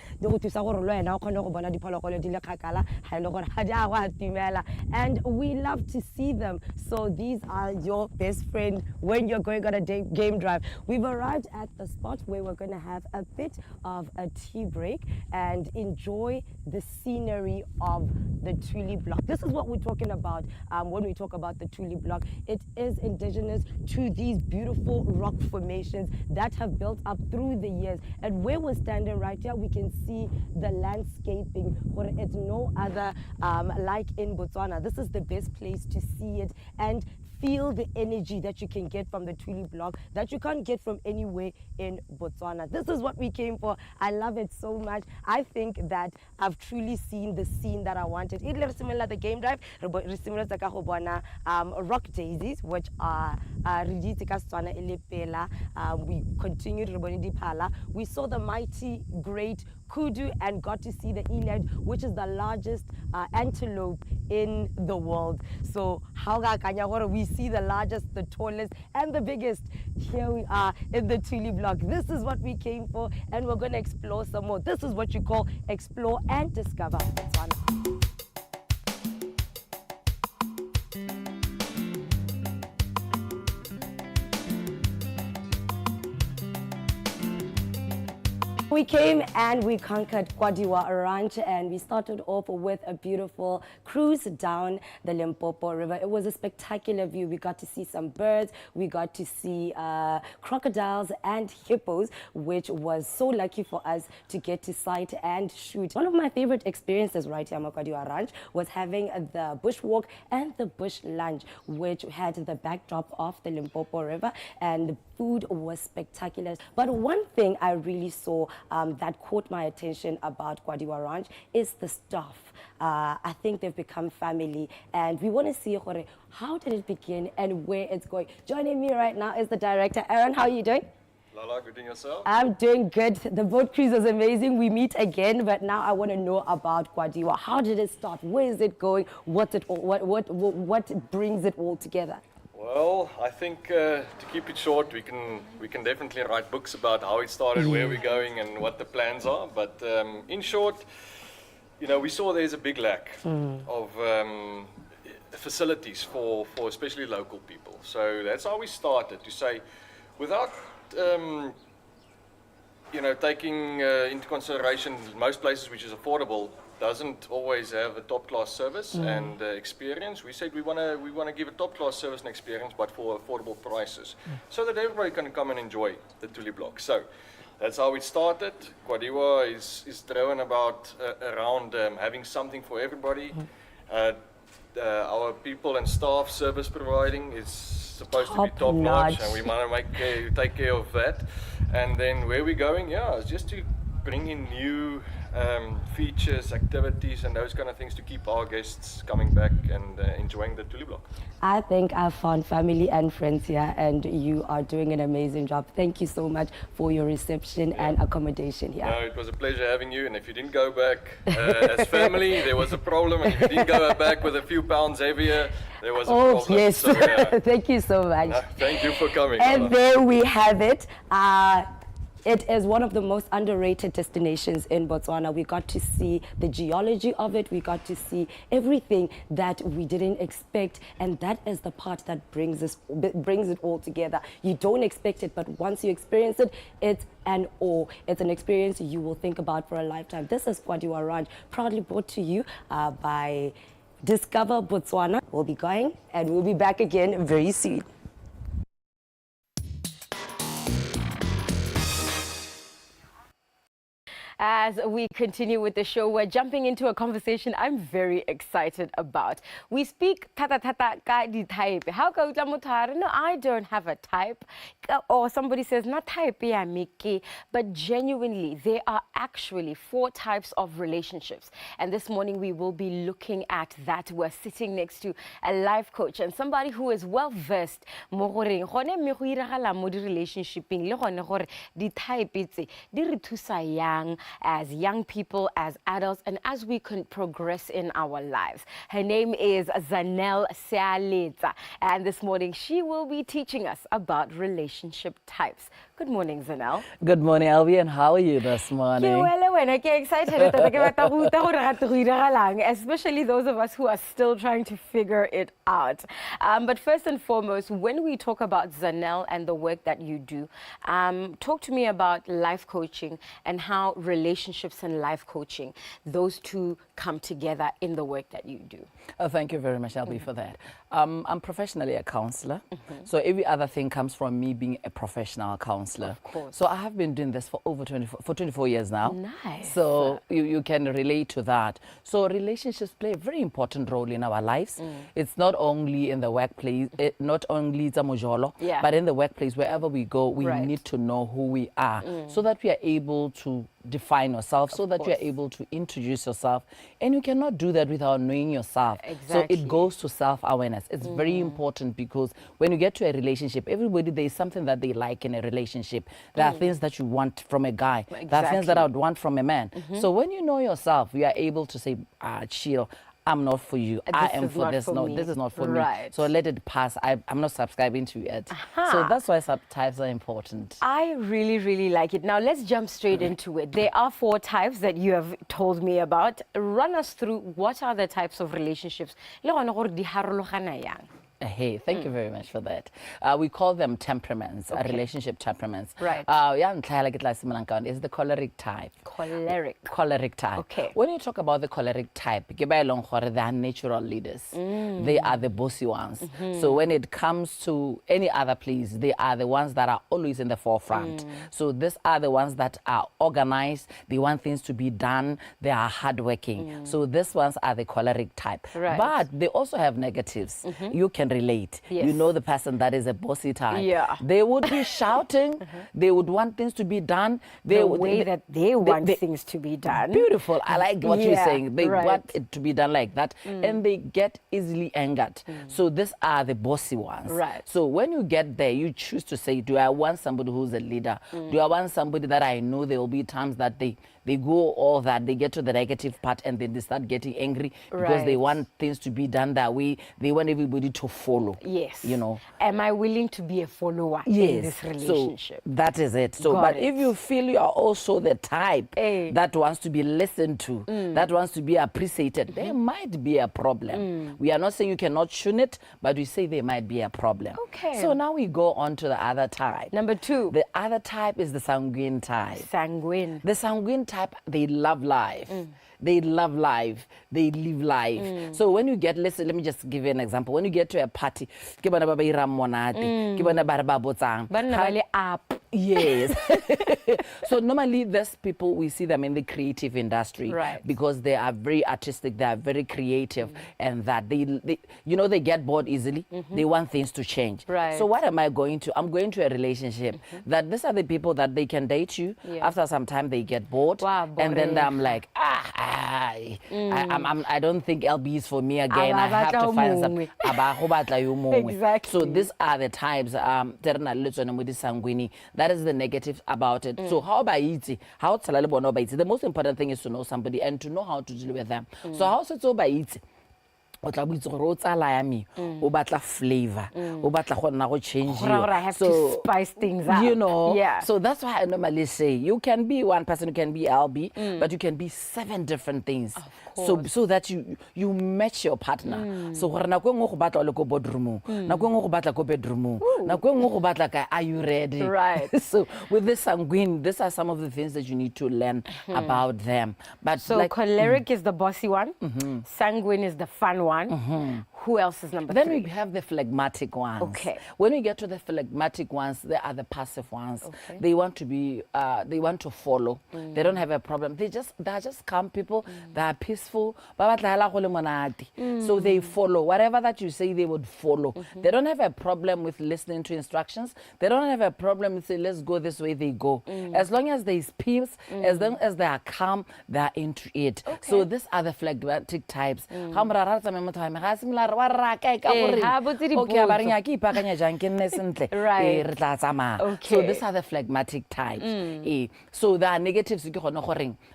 And we love to see them. So these are your best friend when you're going on a game drive. We've arrived at the spot where we're going to have a bit of a tea break. break and enjoy the scenery of the Thuli block. This is what we're talking about when we talk about the Thuli block. It is indigenous to these beautiful rock formations that have built up through the years. And where we're standing right here, we can see the landscaping. It's no other like in Botswana. This is the best place to see it and feel the energy that you can get from the Thuli block that you can't get from anywhere in Botswana. This is what we came for. I love it so much. I think that I've truly seen the scene that I wanted. It's similar to the game drive. Rock daisies, which are we continued. We saw the mighty great kudu and got to see the eland, which is the largest antelope in the world. So we see the largest, the tallest, and the biggest. Here we are in the Thuli block. This is what we came for, and we're going to explore some more. This is what you call explore and discover Botswana. We came and we conquered Kwadiwa Ranch, and we started off with a beautiful cruise down the Limpopo River. It was a spectacular view. We got to see some birds, we got to see crocodiles and hippos, which was so lucky for us to get to sight and shoot. One of my favorite experiences right here at Kwadiwa Ranch was having the bushwalk and the bush lunch, which had the backdrop of the Limpopo River, and the food was spectacular. But one thing I really saw that caught my attention about Kwadiwa Ranch is the staff. I think they've become family, and we want to see how did it begin and where it's going. Joining me right now is the director. Aaron, how are you doing? Lala, good in yourself? I'm doing good. The boat cruise is amazing. We meet again, but now I want to know about Kwadiwa. How did it start? Where is it going? What brings it all together? Well, I think to keep it short, we can definitely write books about how it started, where we're going, and what the plans are. But in short, you know, we saw there's a big lack of facilities for especially local people. So that's how we started to say, without you know, taking into consideration most places which is affordable doesn't always have a top-class service and experience. We said we want to give a top-class service and experience, but for affordable prices, so that everybody can come and enjoy the Thuli block. So that's how it started. Kwadiwa is driven about around having something for everybody. Our people and staff service providing is supposed to be top-notch, and we want to take care of that. And then where we're going, yeah, is just to bring in new features, activities, and those kind of things to keep our guests coming back and enjoying the Thuli block. I think I've found family and friends here, and you are doing an amazing job. Thank you so much for your reception and accommodation here. No, it was a pleasure having you, and if you didn't go back as family, there was a problem, and if you didn't go back with a few pounds heavier, there was a problem. Oh, yes. So, yeah. Thank you so much. No, thank you for coming. And there we have it. It is one of the most underrated destinations in Botswana. We got to see the geology of it. We got to see everything that we didn't expect, and that is the part that brings it all together. You don't expect it, but once you experience it, it's an awe. It's an experience you will think about for a lifetime. This is Kwadiwa Ranch, proudly brought to you by Discover Botswana. We'll be going, and we'll be back again very soon. As we continue with the show, we're jumping into a conversation I'm very excited about. We speak tata ka di type. How ka utla motho? No, I don't have a type. Or somebody says, not type ya Mickey. But genuinely, there are actually 4 types of relationships. And this morning we will be looking at that. We're sitting next to a life coach and somebody who is well versed mo goreng gone me go iragala mo di relationshiping le gone gore di type tse di re thusa yang as young people, as adults, and as we can progress in our lives. Her name is Zanelle Sealetsa, and this morning she will be teaching us about relationship types. Good morning, Zanelle. Good morning, Alvi, and how are you this morning? I'm excited, especially those of us who are still trying to figure it out. But first and foremost, when we talk about Zanelle and the work that you do, talk to me about life coaching and how relationships relationships and life coaching, those two come together in the work that you do? Thank you very much, Albie, for that. I'm professionally a counselor, so every other thing comes from me being a professional counselor. Of course. So I have been doing this for over 24 years now. Nice. So you can relate to that. So relationships play a very important role in our lives. It's not only in the workplace, not only Zamojolo, but in the workplace, wherever we go, we need to know who we are so that we are able to define yourself, so that you are able to introduce yourself. And you cannot do that without knowing yourself. So it goes to self-awareness. It's very important because when you get to a relationship, everybody, there is something that they like in a relationship. There are things that you want from a guy. There are things that I would want from a man. So when you know yourself, you are able to say, chill, I'm not for you. I am for this. No, this is not for me. So let it pass. I'm not subscribing to it. So that's why subtypes are important. I really, really like it. Now let's jump straight into it. There are 4 types that you have told me about. Run us through what are the types of relationships. Hey, thank you very much for that. We call them temperaments, relationship temperaments. Right. Is the choleric type. Choleric type. Okay. When you talk about the choleric type, they are natural leaders. They are the bossy ones. So when it comes to any other place, they are the ones that are always in the forefront. So these are the ones that are organized. They want things to be done. They are hardworking. So these ones are the choleric type. Right. But they also have negatives. You can relate. You know the person that is a bossy type. Yeah. They would be shouting. They would want things to be done. The way that they want things to be done. Beautiful. I like what you're saying. They want it to be done like that. And they get easily angered. So these are the bossy ones. Right. So when you get there, you choose to say, do I want somebody who's a leader? Do I want somebody that I know there will be times that they go all that, they get to the negative part and then they start getting angry because they want things to be done that way. They want everybody to follow. Yes. You know. Am I willing to be a follower in this relationship? So that is it. So, but if you feel you are also the type that wants to be listened to, that wants to be appreciated, there might be a problem. We are not saying you cannot tune it, but we say there might be a problem. Okay. So now we go on to the other type. Number 2. The other type is the sanguine type. Sanguine. The sanguine type, they love life. They love life. They live life. So when you get, listen, let me just give you an example. When you get to a party, yes. So normally these people, we see them in the creative industry because they are very artistic, they are very creative, and that they you know, they get bored easily. They want things to change. So what am I going to? I'm going to a relationship that these are the people that they can date you. After some time they get bored. And then I'm like, I don't think LB is for me again. I have to find some. Exactly. So these are the types. That is the negative about it. So how about it? How the most important thing is to know somebody and to know how to deal with them. So how it's over it? O tla botse gore o tsala ya me o batla flavor o batla go nna go change I have to spice things up, you know. So that's why I normally say you can be one person, you can be LB, but you can be 7 different things, so that you match your partner. So gore nako engwe go batla le go boardroom, nako engwe go batla go bedroom, nako engwe go batla ka are you ready? So with this sanguine, these are some of the things that you need to learn about them. But so like, choleric is the bossy one, sanguine is the fun one. Who else is number 3? Then we have the phlegmatic ones. Okay. When we get to the phlegmatic ones, they are the passive ones. They want to be, they want to follow. They don't have a problem. They're just calm people. They are peaceful. So they follow. Whatever that you say, they would follow. They don't have a problem with listening to instructions. They don't have a problem with saying, let's go this way, they go. As long as there is peace, as long as they are calm, they are into it. So these are the phlegmatic types. Right. So these are the phlegmatic types. So there are negatives.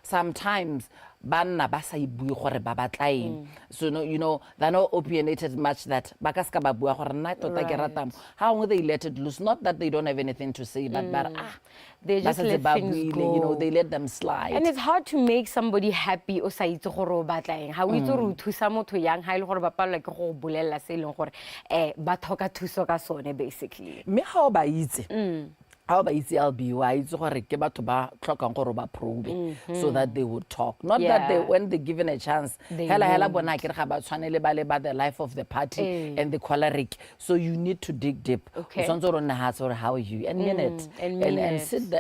Sometimes banna ba sa ibue gore ba batlaeng. So no, you know, they're not opinionated much that bakaska ba bua gore nna tota ke ratamo. How they let it loose? Not that they don't have anything to say, but they just let things go. You know, they let them slide. And it's hard to make somebody happy o sa itse gore o batlaeng. Ha o itse re thusa motho yang ha ile gore ba palelwa ke go bolella se leng gore ba thoka thuso ka sone basically. Me ha o ba itse how ba itse LB wa itse gore ke batho ba tlhokang gore ba probe so that they would talk, not that they, when they given a chance hela bona ke re ga ba tshwanele ba le ba the life of the party and the choleric, so you need to dig deep. So how are you and mean it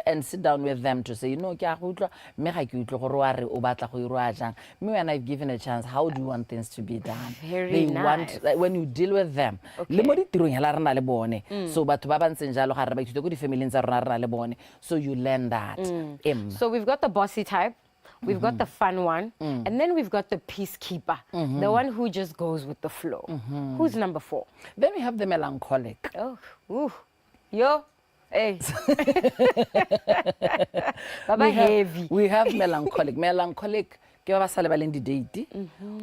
and sit down with them to say, ke a go utlwa me ga ke utlwa gore wa re o batla go irwa jang, me when I've given a chance, how do you want things to be done? They want, like, when you deal with them le mo ditirong hela rena le bone, so batho ba ba ntseng jalo ga re ba itse go di family tsa rena rena le bone, so you learn that. So we've got the bossy type, we've got the fun one, and then we've got the peacekeeper, the one who just goes with the flow. Who's number 4? Then we have the melancholic. Yo, hey. Baba heavy. We have melancholic. Melancholic ke ba sa lebaleng di date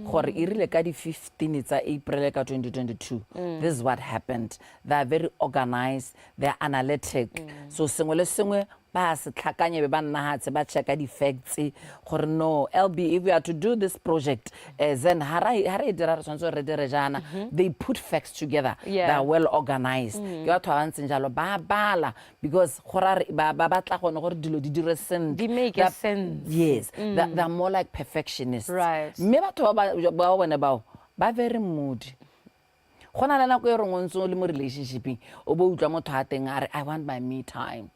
gore e rile ka di 15 tsa April ka 2022. This is what happened. They are very organized, they are analytic. So sengwe le sengwe ba se tlhakanye be ba nna hatse ba checka di facts gore no LB, if we are to do this project then hara dira re tshwantse re dire jana, they put facts together. They are well organized. Ke batho ba ntseng jalo ba bala because gore ba batla gone gore dilo di dire sense. They make sense. Yes, they're more like perfectionists. Right. Me batho ba bone ba very moody. Gona le nako e re ngontse le mo relationshiping o bo utlwa motho a teng a re I want my me time.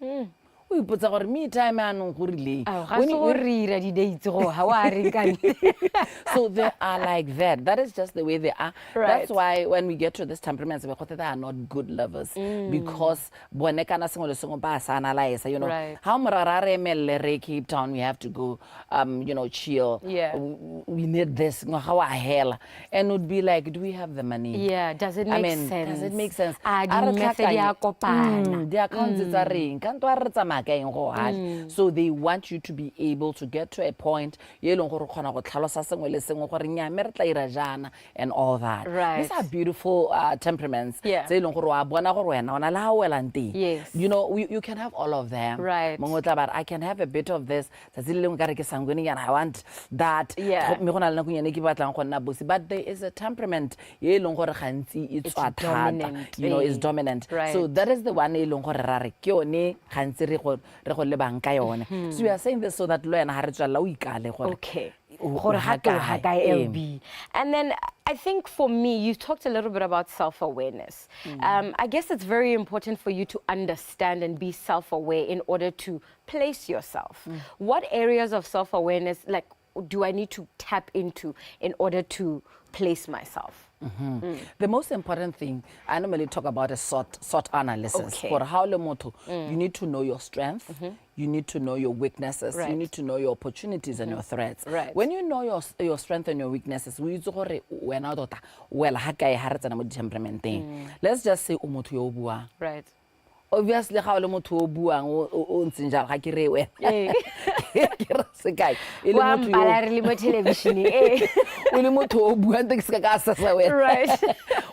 O ipotsa gore me time anong go rile so they are like that. That is just the way they are. That's why when we get to this temperaments they are not good lovers because bone kana sengwe le sengwe ba sa analyze, how morara re emelle re Cape Town, we have to go chill, we need this how a hell, and would be like, do we have the money? Does it make sense? Does it make sense? The accounts are ring so they want you to be able to get to a point and all that. These are beautiful temperaments. Yes. You know, you can have all of them. Right. But I can have a bit of this. And I want that. But there is a temperament. It's dominant. It's dominant. Right. So that is the one. So we are saying this so that okay. And then I think for me, you talked a little bit about self-awareness. I guess it's very important for you to understand and be self-aware in order to place yourself. What areas of self-awareness do I need to tap into in order to place myself? The most important thing, I normally talk about a SWOT analysis. For how you need to know your strengths, you need to know your weaknesses, you need to know your opportunities and your threats. When you know your strengths and your weaknesses, we use let's just say right. Obviously how le motho o buang o ntseng jalo ga ke re wena ke re se kae e le motho le mo television o le motho o buang teng se ka sasa wena right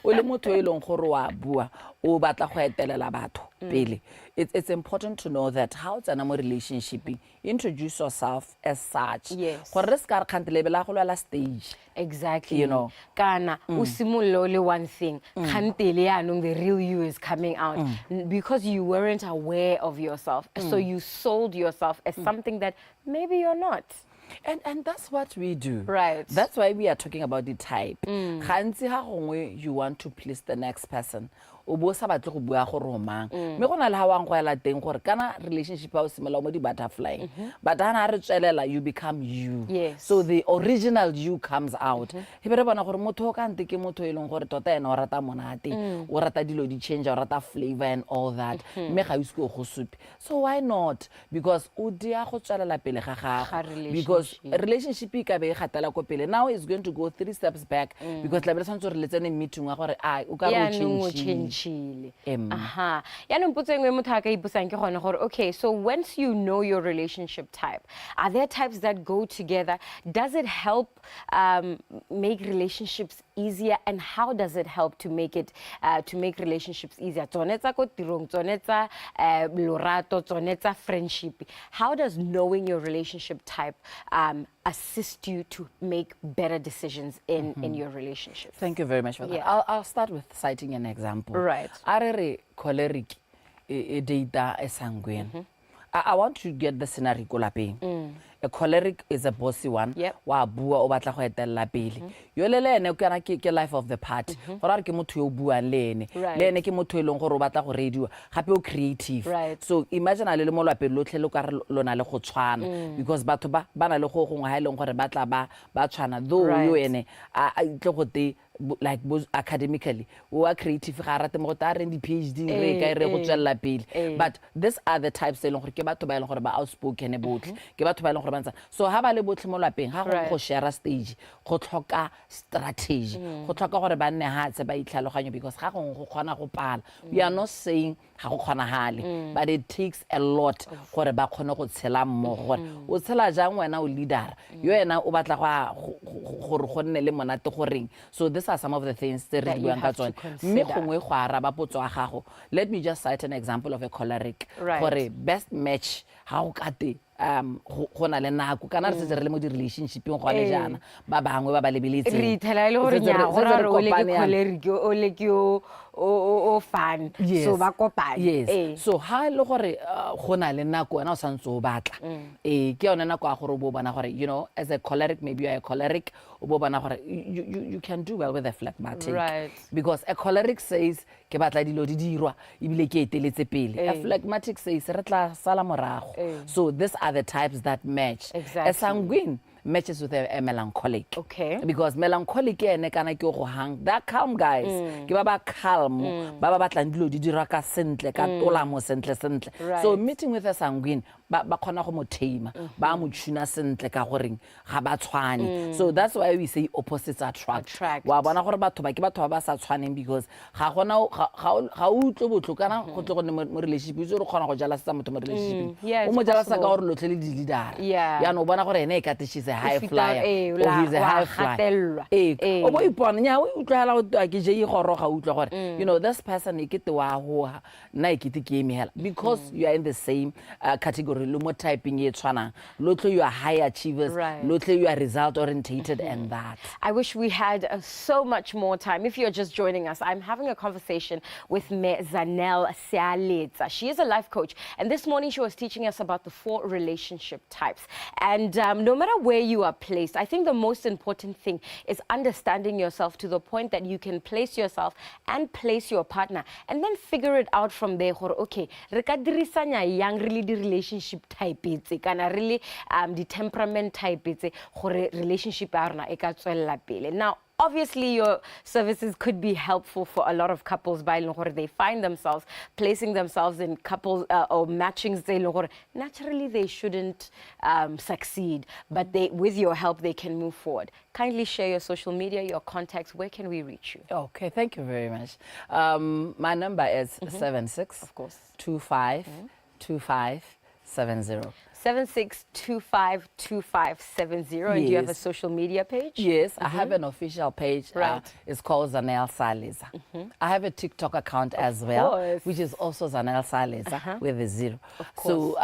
o le motho e leng gore wa bua o batla go etelela batho pele. It's important to know that how it's a relationship, introduce yourself as such. Yes. Stage. Exactly. You know. Kana usimulole one thing. The real you is coming out because you weren't aware of yourself. So you sold yourself as something that maybe you're not. And that's what we do. Right. That's why we are talking about the type. You want to please the next person. O bo sa batle go bua go romang me gona le ha wang go ela teng gore kana relationship o simela mo di butterfly but ana re tswelela you become you. Yes. So the original you comes out. He be re bona gore motho ka nte ke motho e leng gore tota ena o rata monate o rata dilo di change o rata flavor and all that me ga isko go supi. So why not? Because o dia go tswelela pele ga gago because relationship ka be gatela ko pele now is going to go 3 steps back because la be santse re letsene meeting wa gore o ka go change. Okay, so once you know your relationship type, are there types that go together? Does it help make relationships easier, and how does it help to make relationships easier? Friendship. How does knowing your relationship type assist you to make better decisions in your relationship? Thank you very much for that. Yeah. I'll start with citing an example. Right. Arere choleric data e sanguine. I want to get the scenario ko lapeng. A choleric is a bossy one. Wa bua o batla go etella pele. Yo le ene o kana ke life of the party. Gore ke motho yo buang le ene. Le ene ke motho elong gore o batla go radio. Gape o creative. So imagine a le mo lapeng lotlhe le ka re lona le go tshwana because batho ba na le go gongwe ha ile gore batla ba tshwana though yo ene a tle go te like academically we are creative ga rate mo go ta re di PhD re ka re go tswella pele but these are the types elong gore ke batho ba elong gore ba outspoken botlhe ke batho ba elong gore ba ntsa so ha ba le botlhe mo lapeng ga go share stage go tlhoka strategy go tlhoka gore ba nne ha tse ba itlhaloganyo because ga go kgona go pala we are not saying ga go kgona hale but it takes a lot gore ba kgone go tshela mmogo gore o tshela jang wena o leader yo ena o batla gore go nne le monate goreng so these are some of the things that re buang ka tsone mme gongwe go araba potso a gago let me just cite an example of a choleric gore best match ha o kate go na le nako kana re se re le mo di relationship go le jana ba bangwe ba ba lebeletse re ithela ile gore nya gore o le ke choleric o le ke o fan so ba kopane so ha le gore go na le nako wena o santse o batla ke yona nako a gore bo bona gore you know as a choleric maybe you are a choleric o bo bona gore you can do well with a phlegmatic because a choleric says ke batla dilo di dirwa ibile ke eteletse pele a phlegmatic says re tla sala morago so these are the types that match a sanguine matches with a melancholic because melancholic ene kana ke go hang that calm guys ke ba calm ba batlang dilo di dira ka sentle ka tolamo sentle so meeting with a sanguine ba khona go mothema ba mo tshuna sentle ka goreng ga ba tshwane so that's why we say opposites attract wa bona gore batho ba ke batho ba sa tshwaneng because ga gona ga o utlo botlo kana go tle go mo relationship o re khona go jala sa motho mo relationship o mo jala sa ka gore lotlhe le di leader ya no bona gore ene e ka she's a high flyer or he's a high flyer o bo ipona nya o utlwala go ke je e goroga utlwa gore you know this person e kete wa ho na e kete ke eme hela because you are in the same category lo mo typing e tshwana lotlhe you are high achievers lotlhe you are result orientated and that I wish we had so much more time. If you're just joining us, I'm having a conversation with Me Zanel Sealetsa. She is a life coach, and this morning she was teaching us about the 4 relationship types. And no matter where you are placed, I think the most important thing is understanding yourself to the point that you can place yourself and place your partner and then figure it out from there. Okay, re ka dirisanya yang really the relationship type itse kana really the temperament type itse gore relationship ya rona e ka tswella pele. Now obviously your services could be helpful for a lot of couples by they find themselves placing themselves in couples or matchings naturally they shouldn't succeed, but with your help they can move forward. Kindly share your social media, your contacts. Where can we reach you? Okay, thank you very much. My number is 76 of course 25 2570. 76252570. And do you have a social media page? Yes, I have an official page. It's called Zanel Sealetsa. I have a TikTok account as well, which is also Zanel Sealetsa with a 0. So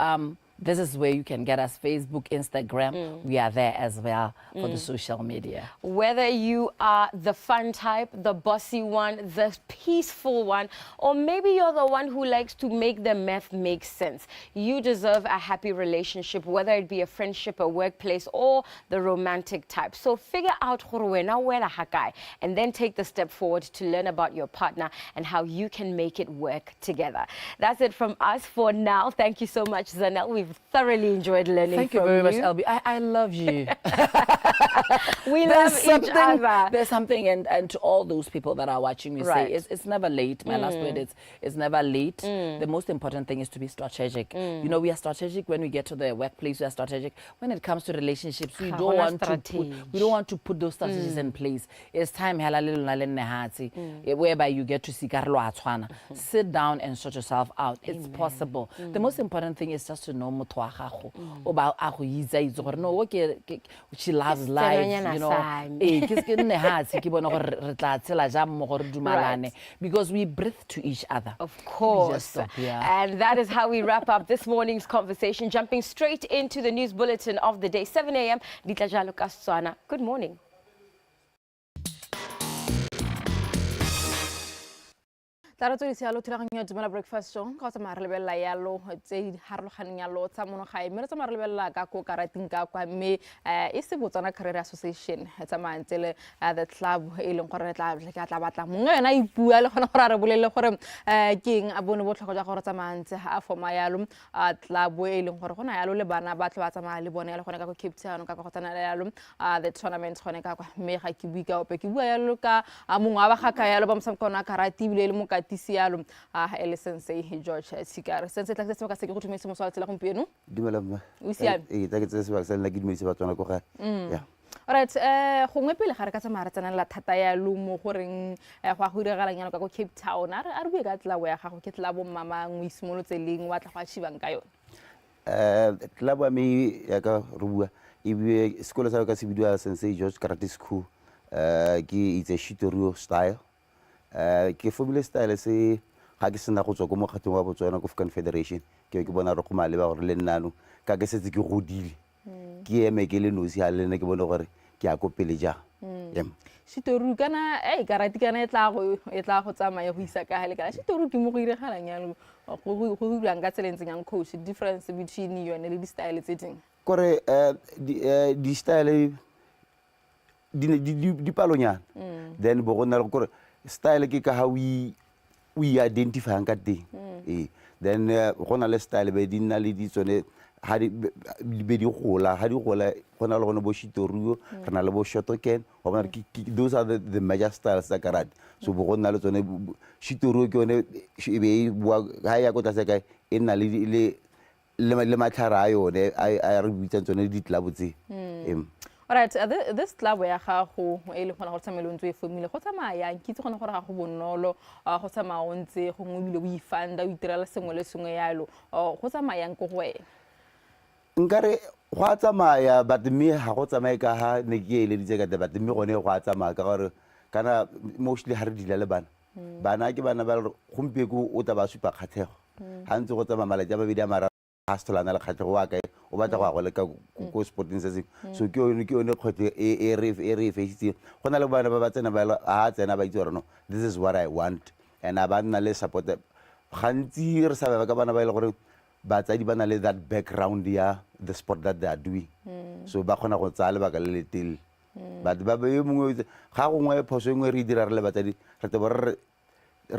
this is where you can get us: Facebook, Instagram. We are there as well for the social media. Whether you are the fun type, the bossy one, the peaceful one, or maybe you're the one who likes to make the math make sense, you deserve a happy relationship, whether it be a friendship, a workplace, or the romantic type. So figure out and then take the step forward to learn about your partner and how you can make it work together. That's it from us for now. Thank you so much, Zanel. We've thoroughly enjoyed learning Thank you very much, LB. I love you. We love each other. There's something, and to all those people that are watching me say, it's never late. My last word is, it's never late. The most important thing is to be strategic. You know, we are strategic when we get to the workplace. We are strategic when it comes to relationships. We don't want to put those strategies in place. It's time whereby you get to see sit down and sort yourself out. It's possible. The most important thing is just to know she loves life, you know. Because we breathe to each other. Of course. And that is how we wrap up this morning's conversation, jumping straight into the news bulletin of the day, 7 a.m. BOTSWANA. Good morning. Tara tswe se yalo thulaganyo ya Dumela breakfast show ka tsa mare lebella yalo tse harologaneng yalo tsa mono gae mme tsa mare lebella ka ko karating ka kwa mme e se BOTSWANA Career Association tsa mantsele the club e leng gore tla batla mongwe yona e bua le gona gore re bolele gore keng a bone botlhoko ja gore tsa mantse a forma yalo club e leng gore gona yalo le bana ba tla ba tsamaya le bone yalo gone ka go Cape Town ka go tsana yalo the tournament gone ka kwa mme ga ke bua ka ope ke bua yalo ka mongwe ba ga ka yalo ba msamka ona karate bile le mo Tisialo Sensei George Sikare Sensei tla tsetse ka se ke go tumetse mo swala tsela gompieno Dumela mma o siame tla ke tsetse ba tsela ke dumedise batswana go ga ya alright gongwe pele ga re ka tsamaya re tsena la thata ya lo mo goreng go a go diragalang yana ka go Cape Town a re bue ka tlabo ya gago ke tlabo mama ngwisimolo tseleng wa tla go achivang ka yona tlabo ya me ya ka re bua e bue sekolo sa ka se bidiwa Sensei George Karate School it's a Shitorio style ke formula style se ga ke sena go tswa go mokgatlong wa BOTSWANA ko Confederation ke bona re go maleba gore le nnano ka ke setse ke godile ke eme ke le nosi ha le nne ke bona gore ke a go pele ja Shitoru kana karate kana e tla go tsamaya go isa ka hale kana Shitoru ke mo go iregalang yalo go buang ka tselentseng yang coach difference between you and the style tse ding kore di style di palonyana then bo gona le gore style ke ka how we identify ka teng then gona le style be di nna le di tsone ha di be di gola ha di gola gona le gona bo Shitoru rena le bo Shotoken those are the major styles tsa karate so bo gona le tsone Shitoru ke yone e be ha ya go tla se ka e nna le matlhara a yone a re bitsa tsone di club tse alright this club ya gago e le gona go tsamela ntse e formile go tsamaya nkitse gona gore ga go bonolo go tsamaya o ntse go ngwe bile o ifanda o itirela sengwe le sengwe yalo go tsamaya go go wena nkare go a tsamaya but me ha go tsamaye ka ha ne ke eleditse ka but me gone go a tsamaya ka gore kana mostly ha re dila le bana ke bana ba gompieko o tla ba supa kgatlhego ha ntse go tsamaya malatsi a babedi a mararo a stolana le kgatlhego wa kae o batla go a go le ka ko sporting se so ke yone kgothe e re faceitseng go na le bana ba ba tsena ba a tsena ba itse gore no this is what I want and a ba nna le support gantsi re sa ba ka bana ba ile gore batsadi ba na le that background ya the sport that they are doing so ba kgona go tsaya lebaka le letele but ba be mongwe ga gongwe phoso engwe re dira re le batsadi re tebo re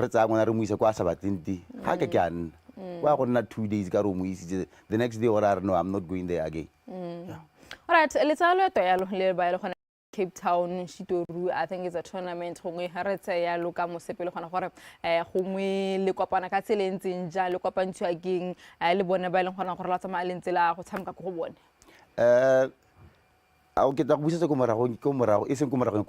tsaya ngwana re mo isa kwa sa batlente ga ke a nna wa go nna 2 days ka re mo isitse the next day or no I'm not going there again alright letsa lo to yalo le ba ile gona Cape Town Shitoru I think it's a tournament gongwe ha re tse yalo ka mosepele gona gore gongwe le kopana ka tselentseng ja le kopantshwa keng le bone ba ile gona gore la tsamaya le ntse la go tshameka go bone a o ke tla go busetsa ko morago e seng ko morago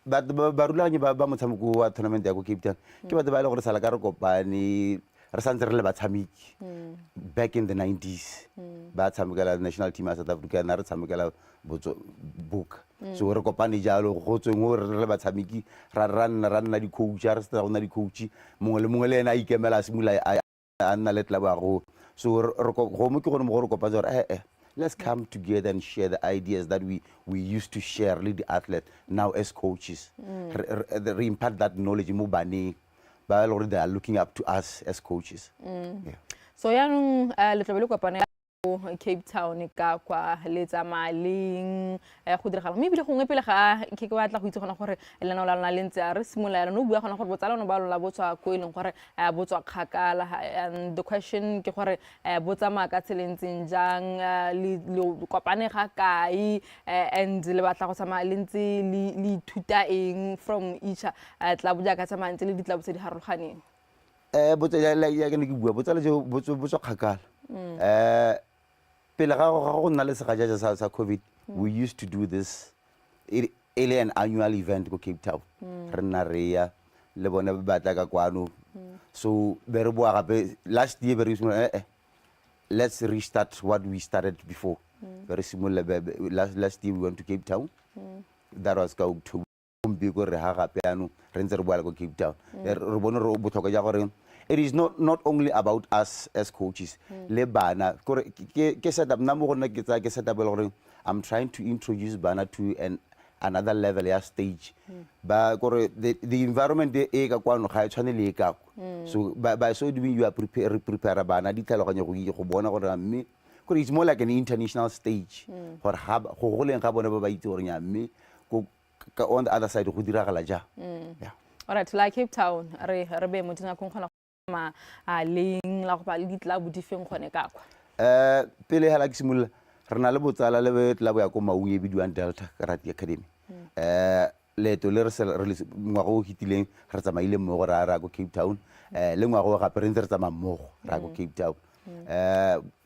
but ba rulaganye ba motshameko wa tournament ya go Cape Town ke batho ba ile gore sala ka re kopane re santse re le batshameki back in the 90s ba tshamekela national team ya South Africa na re tshamekela book so re kopane jalo go tsweng re le batshameki ra nna di coach re sta go na di coach mongwe le mongwe le ena a ikemela simula a nna le club ya go so go mo ke gone mo go re kopane gore let's come together and share the ideas that we used to share with the athletes now as coaches re impart that knowledge mo baneng ba already they are looking up to us as coaches so yanong le tlabele kopana Cape Town ka kwa le tsamaleng go diragala mme bile gongwe pele ga ke batla go itse gona gore le na la lentse a re simola no bua gona gore botsala no ba lola botswa ko ileng gore botswa kgakala and the question ke gore botsama ka tselentseng jang le kopane ga kai and le batla go tsama lentse le thuta eng from each club ja ka tsama ntse le ditlabo tse di harologaneng botsala ya ke ne ke bua botsala jo botswa kgakala pele ga go nna le segajaja sa COVID we used to do this an annual event go Cape Town re nna re ya le bone ba tla ka kwano so be re boa gape last year be re let's restart what we started before very similar last year we went to Cape Town that was ka October go re ha gape ano re ntse re boa le go Cape Town re bone re botlhokwa ja gore it is not only about us as coaches le bana ke set up na mo gona ke set up le gore I'm trying to introduce bana to another level ya stage ba kore the environment e ka kwano ga e tshwane le e ka so by so doing you are prepare bana di tlhaloganya go bona gore mme kore it's more like an international stage gore go goleng ga bona ba ba itse gore nya mme on the other side go diragala ja yeah. All right, like Cape Town re be mo dina go khona ma leng la go ba le ditla bodifeng gone ka kwa pele hala ke simolla re na le botsala le betla bo ya ko Maui e bidiwang Delta Karate Academy leto le re ngwago hitileng re tsamaile mmogo ra go Cape Town le ngwago gape re ntse re tsamaya mmogo ra go Cape Town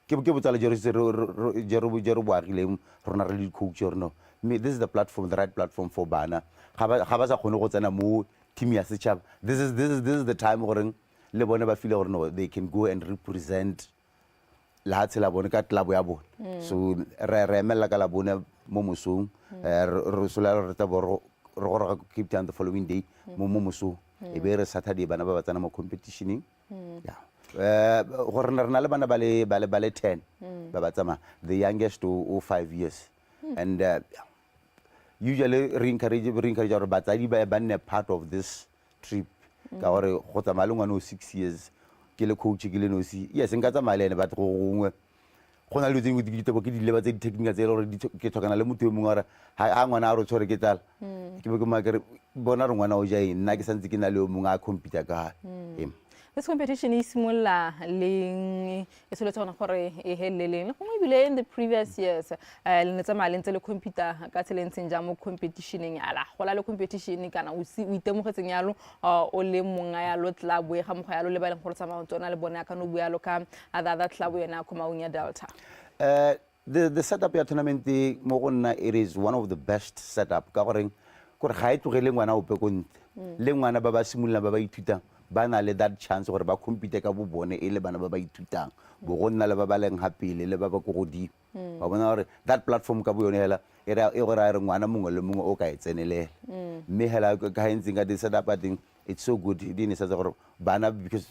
ke botsala jero bo agileng rona re le coach no this is the platform, the right platform for bana ga ba sa khone go tsena mo team ya setšhaba this is the time gore le bone ba feel gore no they can go and represent la tsela bone ka club ya bone so re emela ka la bone mo mosong re sola re ta bo re go Cape Town the following day mo mosong e be re Saturday bana ba tsena mo competitioning yeah gore re na le bana ba le 10 ba ba tsama the youngest to 5 years and usually re encourage gore batsadi ba nne part of this trip ka gore go tsamaya le ngwana o 6 years ke le coach ke le nosi yes nka tsamaya le ene but go gongwe go na le tse di ditebo ke di leba tse di technical tse gore ke tlhokana le motho yo mongwe gore ha ngwana a re tshware ke tala ke be ke makere bona re ngwana o ja eng nna ke santse ke na le yo mongwe a compete ka this competition is simolla leng e solo tsona gore e heleleng le go ebile in the previous years le ne tsamaya le ntse le computer ka tselentseng ja mo competitioning ala gola le competition kana o itemogetseng yalo o le monga ya lo club e ga mo ya lo le ba leng gore tsamaya tsona le bona ka no bua lo ka other club yena ko Maunya Delta the setup ya tournament mo go nna it is one of the best setup ka gore ga e tlogele ngwana o pe go ntle le ngwana ba ba simolla ba ba ithutang ba na le that chance gore ba compete ka bo bone e le bana ba ba ithutang bo go nna le ba ba leng hapile le ba ba go godimo ba bona gore that platform ka bo yone hela e gore a re ngwana mongwe le mongwe o ka e tsenelela mme hela ka hentseng ka di setup thing it's so good di ne sa gore bana because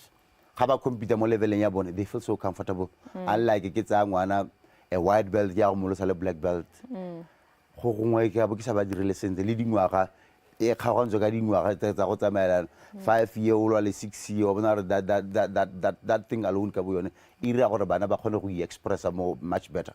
ga ba compete mo leveleng ya bone they feel so comfortable unlike ke tsa ngwana a white belt ya go molosa le black belt go gongwe ke ba ke sa ba dirile sentle le dingwaga e kgagantswe ka dingwaga tsa go tsamaelana 5 year old le 6 year bona re that thing alone ka bo yone e dira gore bana ba kgone go expressa more much better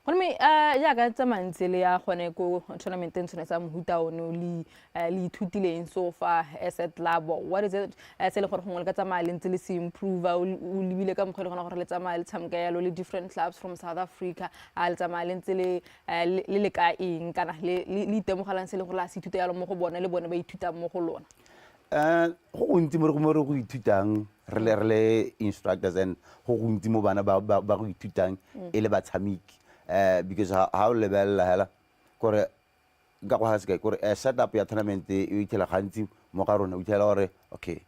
Gone me ja ka tsamantse le ya gone ko tournament e ntshone tsa mohuta ono le ithutileng so far as at club what is it se le gore gongwe le ka tsamaya le ntse le se improve o lebile ka mogelo gona gore le tsamaya le tshameka yalo le different clubs from South Africa le tsamaya le ntse le ka eng kana le itemogelang se le gore la se ithuta yalo mo go bona le bone ba ithuta mo go lona go gontsi mo re go ithutang re le instructors and go gontsi mo bana ba go ithutang e le batshamiki because how level hela kore ga go haska kore setup ya tournament e itela gantsi mo ga rona o itela gore okay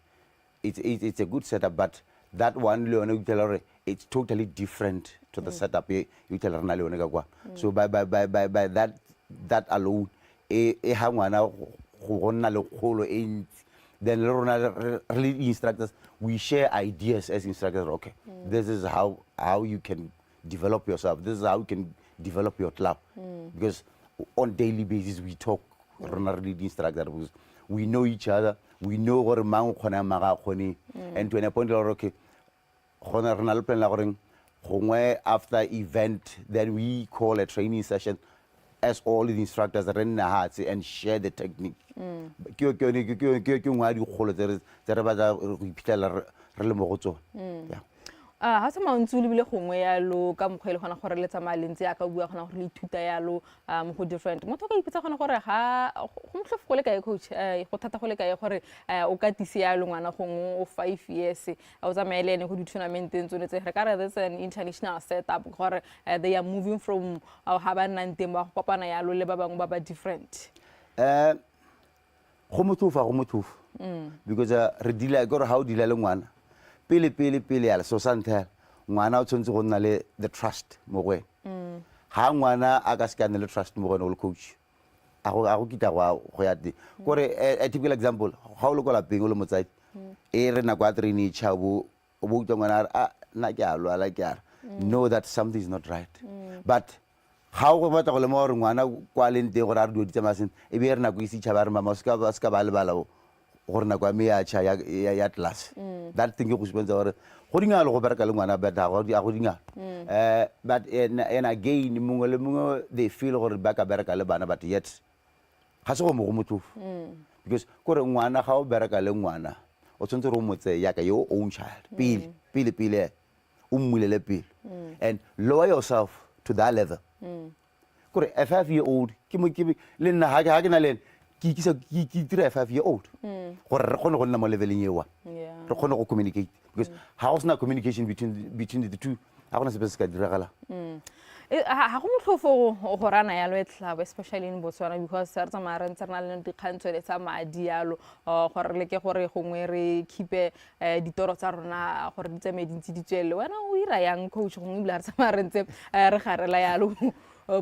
it's a good setup but that one le yone o itela gore it's totally different to the setup e itela rena le yone ka kwa so by that alone e ha ngwana go gonna le kgolo e ntsi then le rona really instructors we share ideas as instructors okay this is how you can develop yourself this is how you can develop your club because on daily basis we talk rona really instructors because we know each other we know gore mang khona maga khone and to a point okay khona rena le plan la gore gongwe after event then we call a training session as all the instructors are in hearts and share the technique ke ngwa di kholo tse re ba ga go iphitlhela re le mo go tsone yeah ha sa mantsi le bile gongwe yalo ka mokgwele gona gore le tsamaya lentse ya ka bua gona gore le ithuta yalo mo go different motho ka ipetsa gona gore ga go motlhofo go le kae coach go thata go le kae gore o ka tise yalo ngwana gongwe o 5 years o tsamaele ene go di tournament tsone tse re ka re that's an international setup gore they are moving from ha ba nna nteng ba go kopana yalo le ba bangwe ba ba different go motlhofo because re dila gore how dila le ngwana pele ya so santhe ngwana o tshwantse go nna le the trust mo go ha ngwana a ka skane le trust mo go no coach a go kita go ya di gore a typical example ha o le go la peng o le motsadi e re na kwa training chabo o bo utwa ngwana a na ke a lwala ke a know that something is not right but ga o batla go lema gore ngwana kwa leng teng gore a re dueditse masene e be re nako e setšhaba re mama ska ba lebala gore nako ya me ya tšha ya tlase that thing ke go supentsha gore go dingalo go bereka le ngwana but a go dingalo but and again mongwe le mongwe they feel gore ba ka bereka le bana but yet ga se go mo go motlhofo because kore ngwana ga o bereka le ngwana o tshwanetse re o motse yaka your own child pele o mmulele pele and lower yourself to that level kore a 5-year-old ke le nna ga ke na le ke tira a 5-year-old gore re kgone go nna mo leveleng eo re kgone go communicate because ha o sena communication between the two ha gona sepe se ka diragala ha go motlhofo go rana yalo e tlhabo especially in Botswana because re tsamaya re ntse re na le dikgantso le tsa madi yalo gore le ke gore gongwe re khipe ditoro tsa rona gore di tsamaye dintsi di tswele wena o ira yang coach gongwe bile re tsamaya re ntse re garela yalo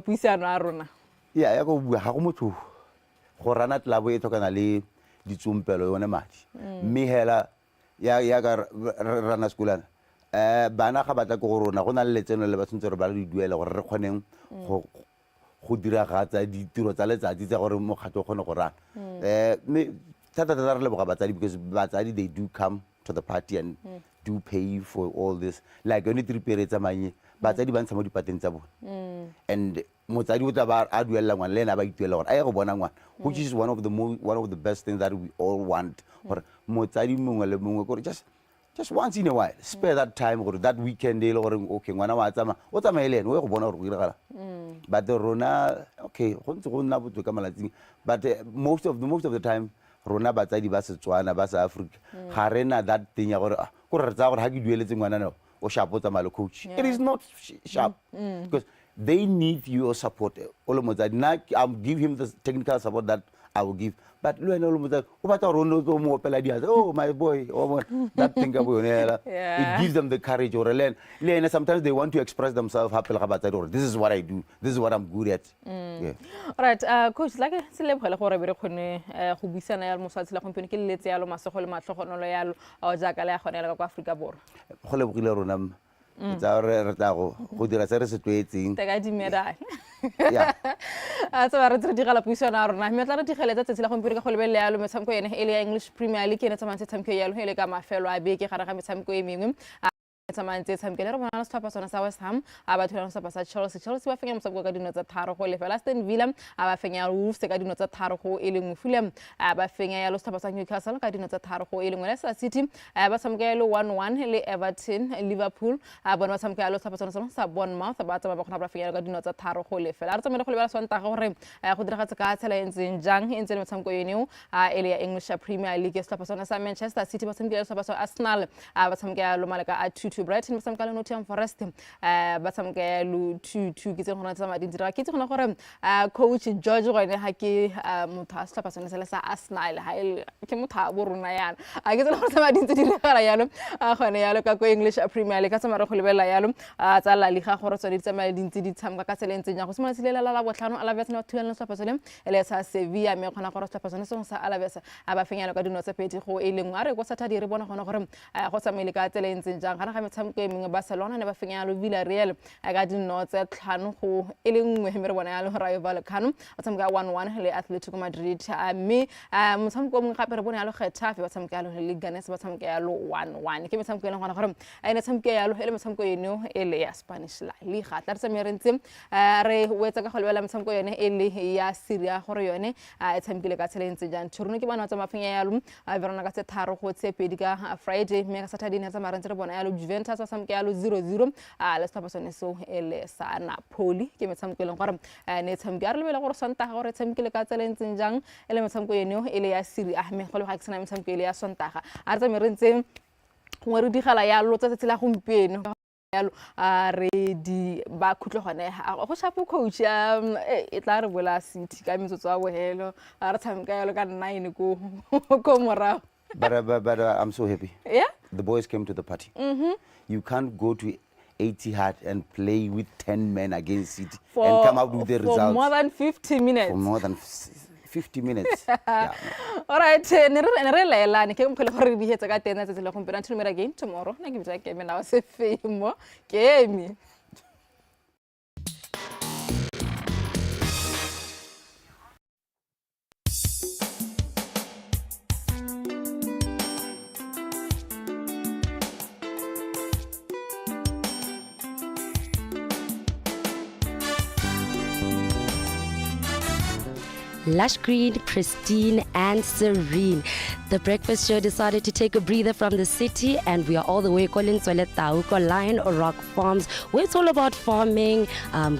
puisano a rona ya go bua ha go motlhofo go rana tlabo e tlhokana le ditsompelo yone madi mme hela ya ka rana skolana bana ga batla go rona go na le letseno le ba tshwantse re ba le duela gore re kgoneng go diragatsa ditiro tsa letsatsi tsa gore mokgato o kgone go rana mme thata re leboga batsadi because batsadi they do come to the party and do pay for all this like yone tripere tsa manye batsadi ba ntsha mo dipateng tsa bone and motsadi o tla ba a duelela ngwana le ena ba ituela gore a ye go bona ngwana which is one of the best things that we all want gore motsadi mongwe le mongwe gore just once in a while spare that time gore that weekend e le gore okay ngwana wa tsama o tsamaye le ene o ye go bona gore go iragala but rona okay go ntse go nna botoka ka malatsing but most of the time rona batsadi ba Setswana ba sa Africa ga rena that thing ya gore gore re tsa gore ha ke dueletse ngwana no o sharp o tsamaya le coach it is not sharp because they need your support o le motsadi na I'll give him the technical support that I will give but lo ena o le motsadi o batla gore o mo opela diatla oh my boy that thing ka boyonela it gives them the courage or le ena sometimes they want to express themselves happy ga batsadi or this is what I do this is what I'm good at all right coach like se le bogela gore be re khone go buisana ya moswatsi la gompieno ke letse ya lo masego le matlhogonolo ya lo o jaaka le ya gonela ka Afrika Borwa go le bogile rona tsa re tla go dira se re se tlwaetseng tega di medal a tsa re tse di gala puisano a rona mme tla re digeletsa tsetsi la gompieno ka go lebelle ya lo metshameko ene e le ya English Premier League ene tsamantse tshameko ya lo hele ka mafelo a beke gare ga metshameko e mengwe tsamantse tshamekele re bona le setlhopha sona sa West Ham a ba thula setlhopha sa Chelsea ba fenya motshameko ka dino tsa 3 go lefela Aston Villa a ba fenya Wolves ka dino tsa 3 go e lengwe Fulham a ba fenya ya lo setlhopha sa Newcastle ka dino tsa 3 go e lengwe Leicester City ba tshameka lo 1-1 le Everton Liverpool a bona ba tshameka lo setlhopha sona sa Bournemouth ba tsama ba gona ba fenya ka dino tsa 3 go lefela re tsamela go lebela Sontaga gore go diragatsa ka tsela entseng jang entse le motshameko yeno a ele ya English Premier League setlhopha sona sa Manchester City ba tshameka lo setlhopha sa Arsenal ba tshameka lo malaka a 2-2 Brighton ba tshameka Nottingham Forest ba tshameka lo 2-2 ke tse gona tsa madi dira ke tse gona gore coach George gone ha ke motho a setlhopha sone se sa Arsenal ha ke motho a borona yana a ke tsela gore tsa madi di regala yalo a gone yalo ka go English Premier League ka tsama re go lebella yalo tsa La Liga gore tsone di tsamaya dintsi di tshamka ka tsela entseng ya go simana silela la botlhano Alaves no thuela setlhopha sone ele sa Sevilla me gona gore setlhopha sone se sa Alaves a ba fenyana ka dino tse pedi go e lengwe a re go Saturday re bona gona gore go tsamaile ka tsela entseng jang gana ga metshameko e mengwe Barcelona ne ba fenya lo Villarreal ga dino tse 5 go e lengwe me re bona ya lo Rayo Vallecano ba tshameka 1-1 le Atletico Madrid mme motshameko mongwe gape re bona ya lo Getafe ba tshameka lo Leganes ba tshameka ya lo 1-1 ke metshameko e leng gona gore a ene tshameka ya lo ele metshameko eno ele ya Spanish La Liga tla re tsame re ntse re wetsa ka go lebela metshameko yone ele ya Serie gore yone e tshamekile ka tsela ntse jang tshorone ke bana tsa mafenya ya lo Verona ka tse 3 go tse pedi ka Friday me ka Saturday ne tsa marantse re bona ya lo Juventus ba tshameka ya lo 0-0 le setlhopha sone so ele sa Napoli ke metshameko e leng gore ne tshameka a re lebela gore Sontaga gore tshamekile ka tsela ntseng jang ele metshameko eno ele ya Serie A me go le ga ke sena metshameko ele ya Sontaga a re tsame re ntse go re digala ya lo tsa tsela gompieno yalo re di ba khutlo gone go shapo coach e tla re bola City ka metsotso a bohelo a re tshameka yalo ka 9 ko morago but I'm so happy the boys came to the party you can't go to 80 hard and play with 10 men against City and come out with the results for more than 50 minutes for more than 50 minutes all right ne re laelane ke mphele gore di hetsa ka tena tse le gompieno until we meet again tomorrow na ke bitsa ke me na se femo ke me lush green, pristine, and serene. The breakfast show decided to take a breather from the city, and we are all the way calling Lion Rock Farms, where it's all about farming,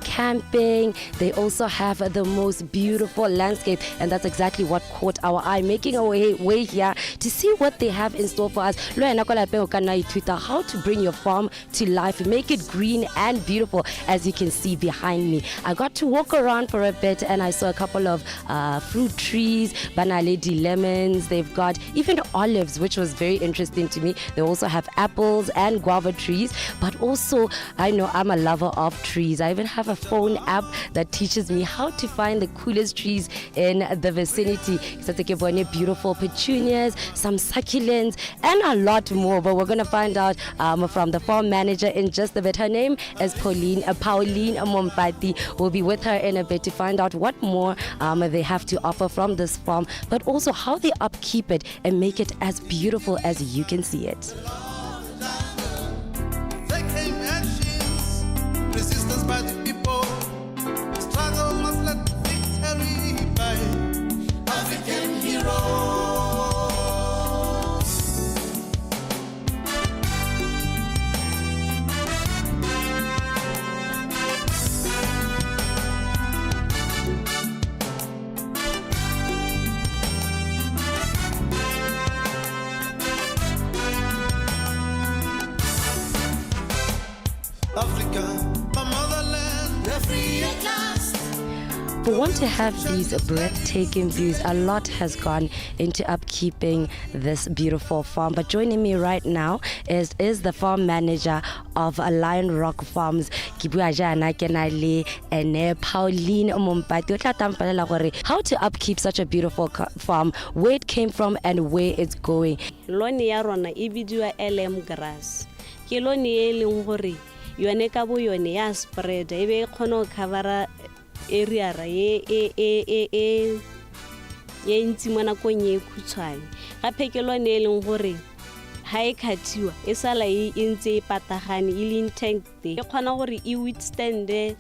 camping. They also have the most beautiful landscape, and that's exactly what caught our eye, making our way here to see what they have in store for us. How to bring your farm to life, make it green and beautiful, as you can see behind me. I got to walk around for a bit, and I saw a couple of fruit trees, banaledi lemons. They've got even olives, which was very interesting to me. They also have apples and guava trees, but also I know I'm a lover of trees. I even have a phone app that teaches me how to find the coolest trees in the vicinity. Beautiful petunias, some succulents, and a lot more. But we're going to find out from the farm manager in just a bit. Her name is Pauline Mompati. We'll be with her in a bit to find out what more they have to offer from this farm, but also how they upkeep it and make it as beautiful as you can see it. Resistance by the people, struggle must let victory by African heroes. Africa, my motherland, we're free at last. For one to have these breathtaking views, a lot has gone into upkeeping this beautiful farm. But joining me right now is the farm manager of Lion Rock Farms, Pauline Mompati. How to upkeep such a beautiful farm, where it came from and where it's going. Loni ya rona e bidiwa LM grass. Ke loni e leng gore yone ka bo yone ya spread e be kgona go cover area ra ye ntsi mo nakong e khutshwane gape ke lone e leng gore ha e khathiwa e sala e ntse e patagane e le intact e kgona gore e withstand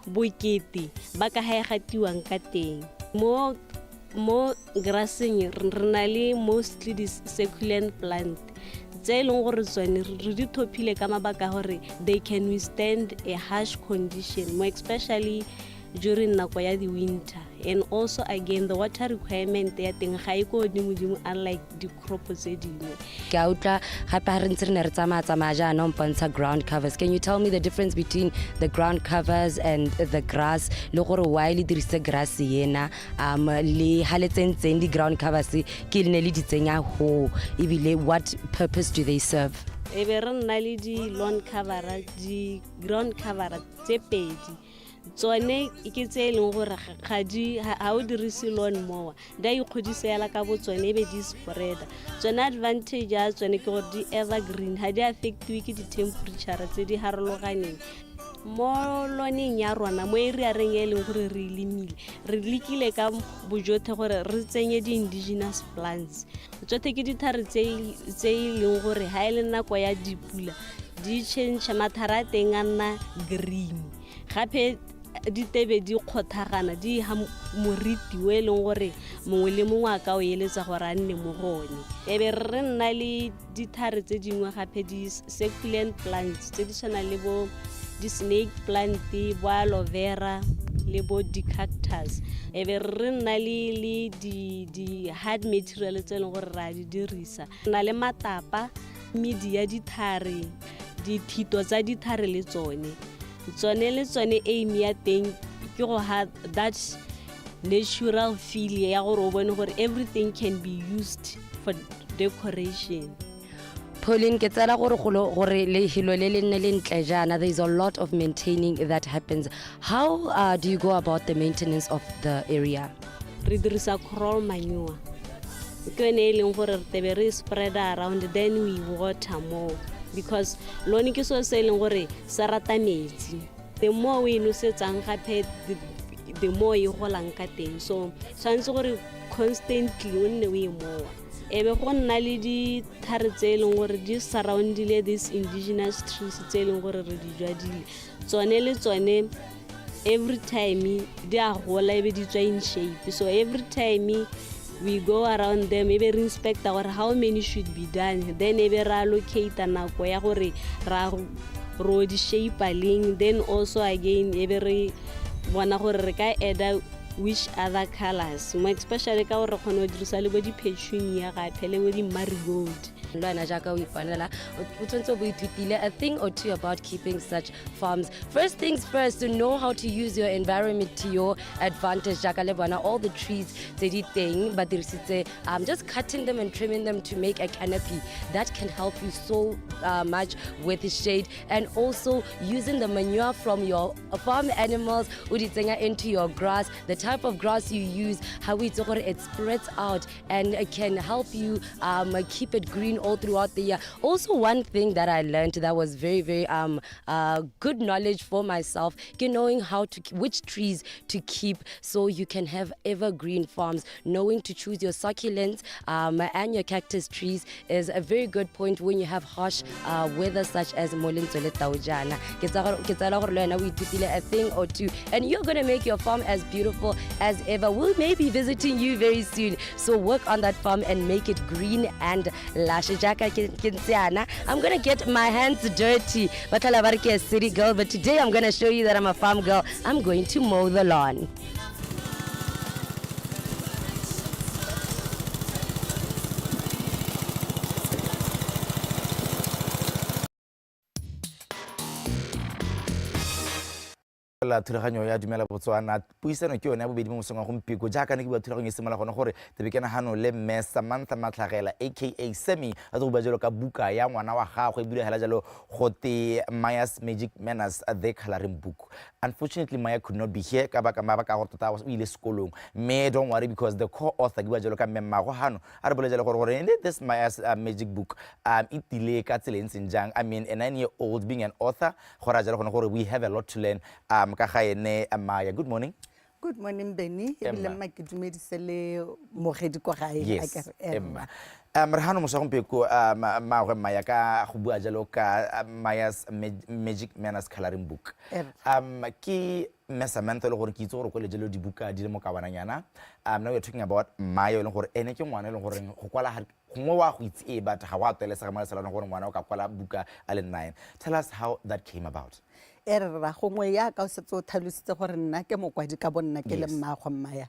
bokete ba ka ha e gatiwang ka teng. Mo grassing re na le mostly this succulent plant tse leng gore tsone re di thopile ka mabaka gore they can withstand a harsh condition, more especially during nako ya the winter, and also again the water requirement ya teng ga e go dimodimo unlike the crop tse dingwe. Ke a utla gape ha re ntse re ne re tsamaya jaana mpontsha ground covers. Can you tell me the difference between the ground covers and the grass, le gore why le dirise grass yena le ha le tsentseng di ground covers ke le ne le di tsenya ho ebile what purpose do they serve? E be re nna le di lawn cover, di ground cover tse pedi. Tsone ke tse leng gore ga o dirise lawn mower da e kgodisela ka bo tsone be di spread. Tsone advantage ya tsone ke gore di evergreen, ha di affectwe ke di temperature tse di harologaneng. Mo loning ya rona mo area reng e leng gore re limile re likile ka bojothe gore re tsenye di indigenous plants. Tsote ke dithare tse leng gore ha ile nako ya dipula di change mathara teng a nna green. Gape di tebe di khothagana di ha moriti we leng gore mongwe le mongwe a ka o eletsa gore a nne mo gone. E be re nna le dithare tse dingwe gape di succulent plants tse di tshwana le bo di snake plant, bo aloe vera le bo di cactus. E be re nna le di hard material tse leng gore ra di dirisa. Na le matapa, media dithare, di thito tsa dithare le tsone. Le tsone aim ya teng ke go have that natural feel ya gore o bone gore everything can be used for decoration. Pauline, ke tsela gore le hilo le nne le ntle jana. There is a lot of maintaining that happens. How do you go about the maintenance of the area? Re dirisa coral manure. Ke yone e leng gore re tebe re spread around, then we water more. Because lone ke so se leng gore sa rata metsi. The more we nosetsang gape the more e golang ka teng. So tshwantse gore constantly o nne we more. E be go nna le di thare tse leng gore di surroundile these indigenous trees tse leng gore re di jwadile. Tsone le tsone every time di a gola e be di tswa in shape, so every time we go around them e be re inspecta gore how many should be done, then e be re allocate nako ya gore ra ro di shape leng, then also again e be re bona gore re ka add which other colors, more especially ka gore khona o dirisa le bo di petunia ga phele bo di marigold. A thing or two about keeping such farms. First things first, to know how to use your environment to your advantage. All the trees they did thing, but just cutting them and trimming them to make a canopy that can help you so much with the shade, and also using the manure from your farm animals into your grass. The type of grass you use, how it spreads out and it can help you keep it green all throughout the year. Also, one thing that I learned that was very, very good knowledge for myself, knowing which trees to keep so you can have evergreen farms. Knowing to choose your succulents and your cactus trees is a very good point when you have harsh weather such as Molintsole Taujana. A thing or two, and you're going to make your farm as beautiful as ever. We'll maybe visiting you very soon, so work on that farm and make it green and lush. I'm gonna get my hands dirty, but a city girl, but today I'm gonna show you that I'm a farm girl. I'm going to mow the lawn. La thulaganyo ya dumela Botswana puisano ke yone ya bobedi mo mosong wa gompiko jaaka ne ke bua thulaganyo e simola gone gore tebekena hano le mme Samantha Matlagela aka Semi a go bajelo ka buka ya ngwana wa gagwe e bile hela jalo gote Maya's Magic Manners the coloring book. Unfortunately Maya could not be here ka baka mabaka go tota o ile sekolong. Me don't worry because the co-author ke bajelo ka mme go hano a re bolejela gore this Maya's Magic book it delay ka tseleng senjang. I mean a 9-year-old being an author gora jalo gone gore we have a lot to learn. Maya, good morning. Good morning, Benny. Yes, Emma. Marhano Mosampeko, Maya ka go bua jalo ka Maya's Magic Manners coloring book. Ki Samantha le gore ke itse gore go le jalo di buka di le mo kabananyana. Now we're talking about Maya le gore ene ke ngwana le gore go kwala ngwa wa go itse but ga wa tele sa mala sala gore ngwana o ka kwala buka ale 9. Tell us how that came about. Erra gongwe ya ka o setse o tlhalositse gore nna ke mokwadi ka bonna ke le mmago Maya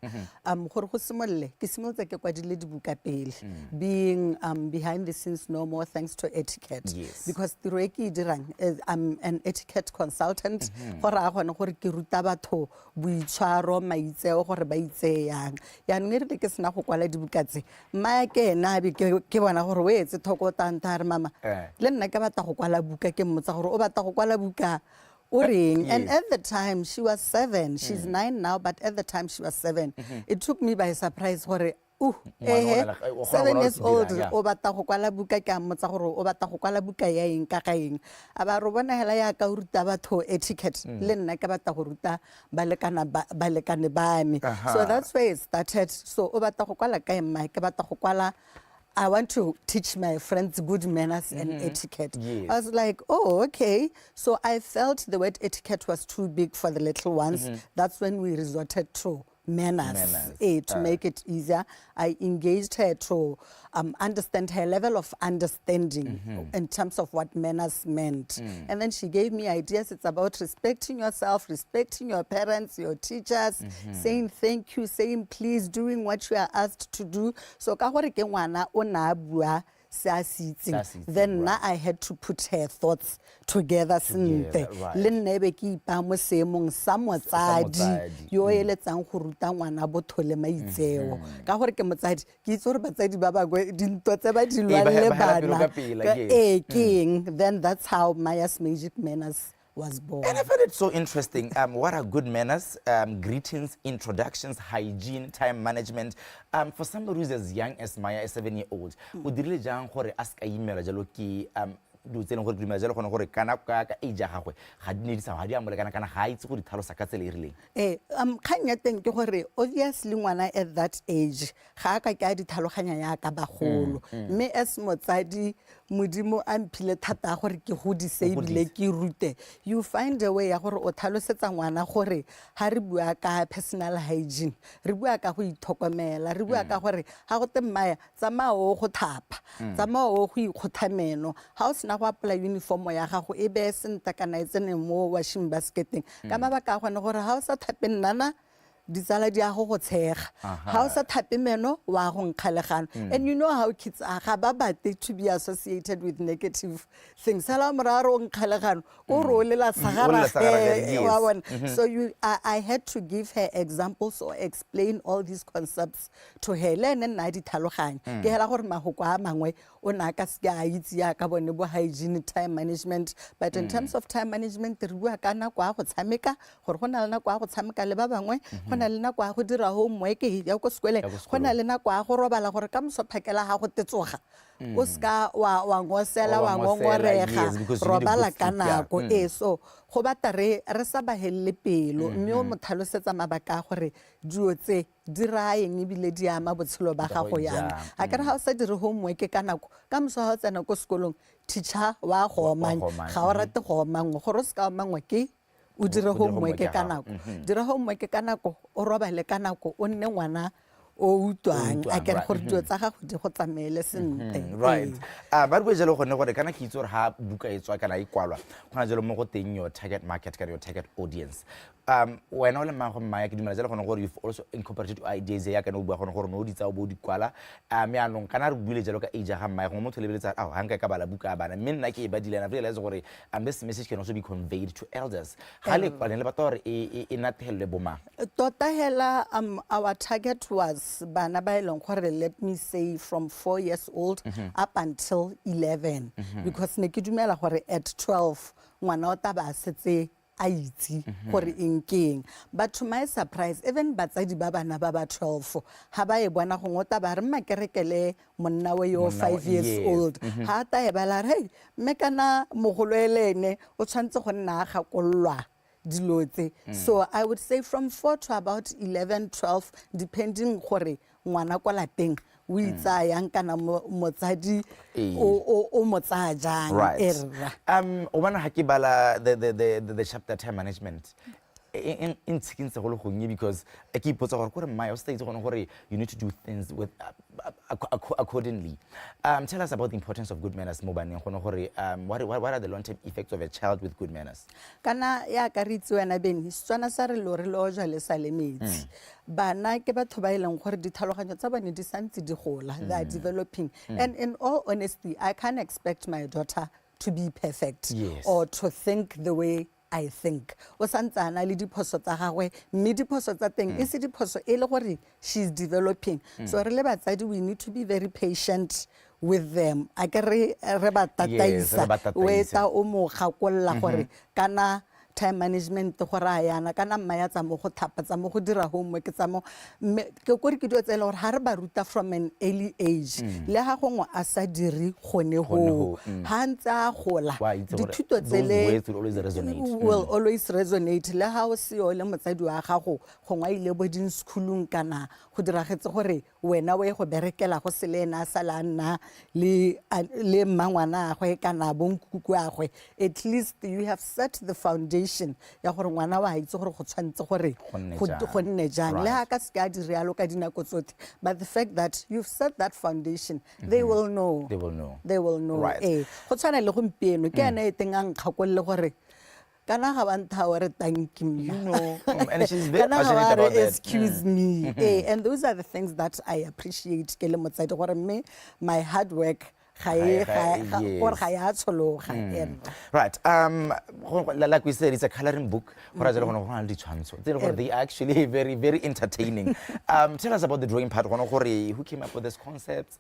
gore go simolle ke simolotse ke kwadile dibuka pele being behind the scenes no more thanks to etiquette because tiro e ke dirang I'm an etiquette consultant gore a gone gore ke ruta batho boitshwaro maitseo gore ba itseyang ya nne re ke sena go kwala dibuka tse Maya ke ena ke bona gore we etse thoko tanta re mama le nna ke batla go kwala buka ke mmotsa gore o batla go kwala buka. And at the time she was 7. She's 9 now, but at the time she was 7. It took me by surprise. 7 years old. O bata go kwala buka ke mmotsa gore o bata go kwala buka ya eng ka ga eng. Aba ro bona hela ya ka ruta batho etiquette. Le nna ke bata go ruta balekane bane. So that's where it started. So o bata go kwala ka eng ke bata go kwala I want to teach my friends good manners and etiquette. I was like, oh, okay. So I felt the word etiquette was too big for the little ones. That's when we resorted to manners. To make it easier. I engaged her to understand her level of understanding in terms of what manners meant. And then she gave me ideas. It's about respecting yourself, respecting your parents, your teachers, saying thank you, saying please, doing what you are asked to do. So ka gore ke ngwana o na bua then now I had to put her thoughts together. Le nne ke ipa mo seemong sa motsadi yo eletsang go ruta ngwana bothole maitseo ka gore ke motsadi ke itse gore batsadi ba bagwe dinto tse ba di lwalle bana then that's how Maya's Magic Manners was born. And I found it so interesting. What are good manners? Greetings, introductions, hygiene, time management. For somebody who's as young as Maya, a 7-year-old, would really jang gore ask a email jalo ki dilo tse leng gore dumela jalo gone gore kana ka age ya gagwe ga di ne di sa ga di amole kana ga itse go di tlhalosa ka tsela e rileng kgang ya teng ke gore obviously ngwana at that age ga ka ke a di tlhaloganya ya ka bagolo mme as motsadi modimo a mphile thata gore ke godise ebile ke rute you find a way ya gore o tlhalosetsa ngwana gore ha re bua ka personal hygiene re bua ka go itlhokomela re bua ka gore ga go te mmaya tsamao go thapa tsamao go ikgothameno ha o sena go apply uniform ya gago e be senta kana e tsene mo washing basketeng ka mabaka a gone gore ha o sa thape nnana ditsala di a go tshega ha o sa thape meno wa go nkgalegano and you know how kids are ga ba bate to be associated with negative things sala moraro nkgalegano go ro lela sagara wa bona so I had to give her examples or explain all these concepts to her le nna di tlhaloganya ke hela gore magoko a mangwe o na ka se a itse ya ka bone bo hygiene time management but in terms of time management re bua ka nako a go tshameka gore go na le nako a go tshameka le ba bangwe na le nako a go dira homework ya go sekoleng go na le nako a go robala gore ka mosophakela ha go tetsoga o ska wa ngosela wa ngongorega robala ka nako so go bata re sa ba helle pelo mme o motlhalosetsa mabaka gore dio tse di raeng ebile di ama botshelo ba gago yang a ka re ha o sa dire homework ka nako ka moso ha o tsena ko sekolong teacher wa go omanya ga o rate go omangwa gore o ska omangwa ke o dire homework ka nako dira homework ka nako o robale ka nako o nne ngwana o utlwang a ke re gore dio tsa gago di go tsamaele sentle right ba re bua jalo gone gore kana ke itse gore ha buka e tswa kana e kwalwa gona jalo mo go teng your target market kana your target audience wena o le mang go mmaya ke dumela jalo gone gore you've also incorporated ideas ya kana o bua gone gore no di tsa o bo di kwala me anong kana re buile jalo ka age ga mmaya go motho lebeletsa ha nka ka bala buka bana mme nna ke e badilena realize gore this message can also be conveyed to elders ga le kwaleng le batla gore e nathelle bomang tota hela our target was bana ba eleng gore let me say from 4 years old up until 11 because ne ke dumela gore at 12 ngwana o taba setse a itse gore enkeng but to my surprise even batsadi ba bana ba 12 ha ba e bona go ngota ba re makerekele monna we yo 5 years old ha ta e bala hey me kana mogolwelene o tshwantse go nna ga kollwa dilotse so I would say from 4 to about 11 12 depending gore ngwana kwa lapeng o itsa yang kana motsadi o motsa jang o bona ha ke bala the chapter time management in tsikintse go le gonye because ke ipotsa gore gore mmaya o stage gone gore you need to do things with accordingly tell us about the importance of good manners mo baneng gone gore what are the long term effects of a child with good manners kana ya ka ritse wena beni tswana sa re lo jwa le sa le metsi bana ke batho ba ileng gore ditlhaloganyo tsa bone di santse di gola they are developing and in all honesty I can't expect my daughter to be perfect or to think the way I think o santsana le diphoso tsa gagwe mme diphoso tsa teng e se diphoso e le gore she's developing so re le batsadi we need to be very patient with them a ke re ba tataisa o eta o mo gakolla gore kana time management go rayana kana mmaya tsa mo go thapa tsa mo go dira homework tsa mo ke gore ke dio tsela gore ha re ba ruta from an early age le ha gongwe a sa dire gone ho ha ntsa gola dithuto tsele will always resonate le ha o se o le motsadi wa gago gongwa ile boarding schoolung kana go diragetse gore wena we go berekela go se le ena sala nna le mmangwana gwe kana bonkuku agwe at least you have set the foundation ya gore ngwana wa itse gore go tshwantse gore go nne jang le ha ka se ka di realo ka dinako tsotlhe but the fact that you've set that foundation they will know go tshwana le gompieno ke ena e teng a nkgakolle gore kana ga bantha gore thank you and she's very passionate about that excuse me and those are the things that I appreciate ke le motsadi gore me my hard work right like we said it's a coloring book they are actually very very entertaining tell us about the drawing part who came up with this concept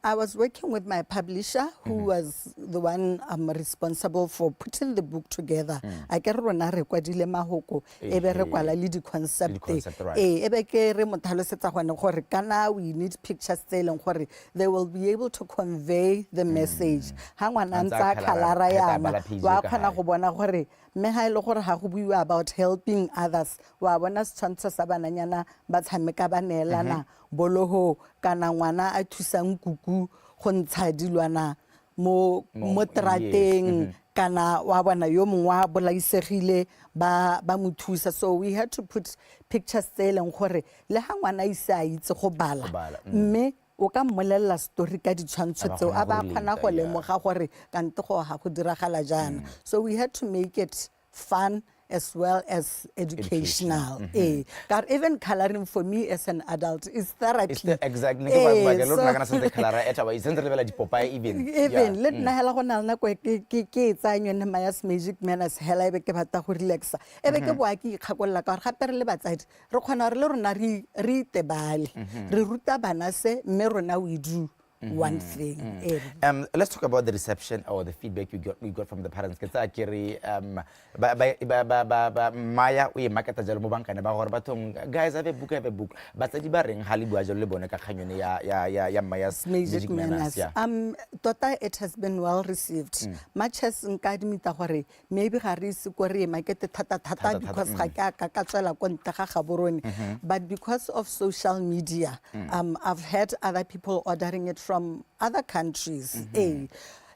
I was working with my publisher who was the one responsible for putting the book together I ke rona re kwadile mahoko e be re kwala le di concept e be ke re mothalosetsa gone gore kana we need pictures tse leng gore they will be able to convey the message ha ngwana ntsa khalara yana wa khona go bona gore me ha ile gore ha go buiwa about helping others wa bona tshwantsho sa bananyana ba tshameka ba neelana boloho kana ngwana a thusang kuku go ntsha dilwana mo trateng kana wa bona yo mongwa bolaisegile ba mo thusa. So we had to put pictures tse leng gore le ha ngwana isa itse go bala mme o ka mmolella story ka ditshwantsho tseo a ba khana go lemoga gore kante go ha go diragala jana. So we had to make it fun as well as educational. Even coloring for me as an adult is therapy. Exactly. Even let na hela go na ko ke tsanyo nna Maya's Magic Man as hela e be ke batla go relaxa e be ke boa ke ikgakolla ka gore gape re le batsadi re khona re le rona re tebale re ruta bana se mme rona we do one thing. Let's talk about the reception or the feedback you got from the parents. Maya we market jalo mo bankana ba gore bathong guys have a book but di ba reng hali bua jalo le bone ka khanyone ya Maya's Magic Manners. Tota it has been well received. Much as nkadimita gore maybe ga re se ko re market thata because ga ka tsela ko ntle ga gaborone but because of social media I've had other people ordering it from other countries.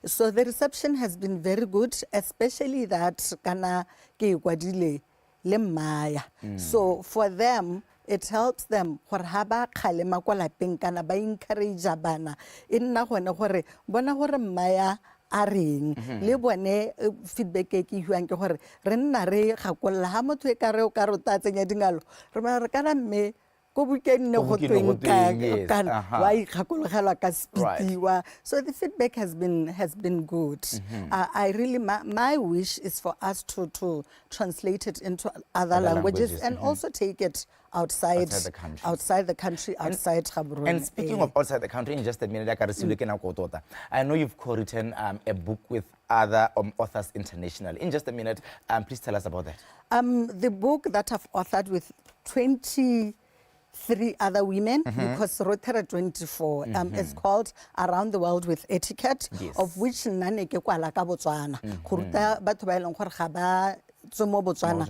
So the reception has been very good, especially that kana ke kwadile le Maya. So for them it helps them gore ha ba khalema kwa lapeng kana ba encourage bana e nna gone gore bona gore Maya a reng le bone feedback e ke huang ke gore re nna re gakolla ha motho e ka re o ka re ta tsenya dingalo re ba re kana mme go bukenne go tweng ka wa ikgakologelwa ka spitiwa. So the feedback has been good. I really my wish is for us to translate it into other languages and also take it outside the country, outside Gaborone. And speaking of outside the country, in just a minute, I know you've co-written a book with other authors internationally. In just a minute, please tell us about that. The book that I've authored with 23 other women because Rotary 24 is called Around the World with Etiquette, of which nane ke kwala ka Botswana go ruta batho ba eleng gore ga ba tsomo Botswana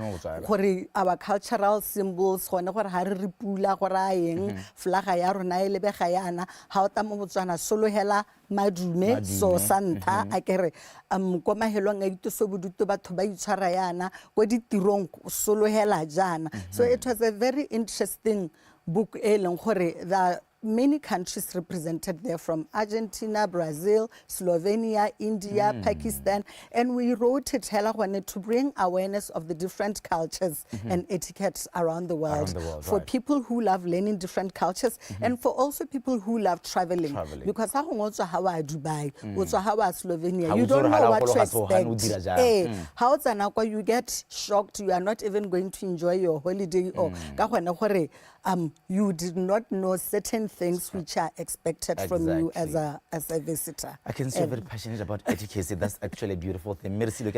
gore our cultural symbols gone gore ha re pula gore a eng flaga ya rona e lebega yana ha o ta mo Botswana solohela madume so santa a kere ko mahelong a ditoso boduto batho ba itshwara yana go ditirong solohela jana. So it was a very interesting book eleng gore the many countries represented there from Argentina, Brazil, Slovenia, India, Pakistan, and we wrote it to bring awareness of the different cultures and etiquettes around the world for people who love learning different cultures and for also people who love traveling. Because how Dubai, how Slovenia, you don't know what to expect. How you get shocked, you are not even going to enjoy your holiday or you did not know certain things which are expected from you as a visitor. I can see you're very passionate about etiquette. That's actually a beautiful thing. Merci for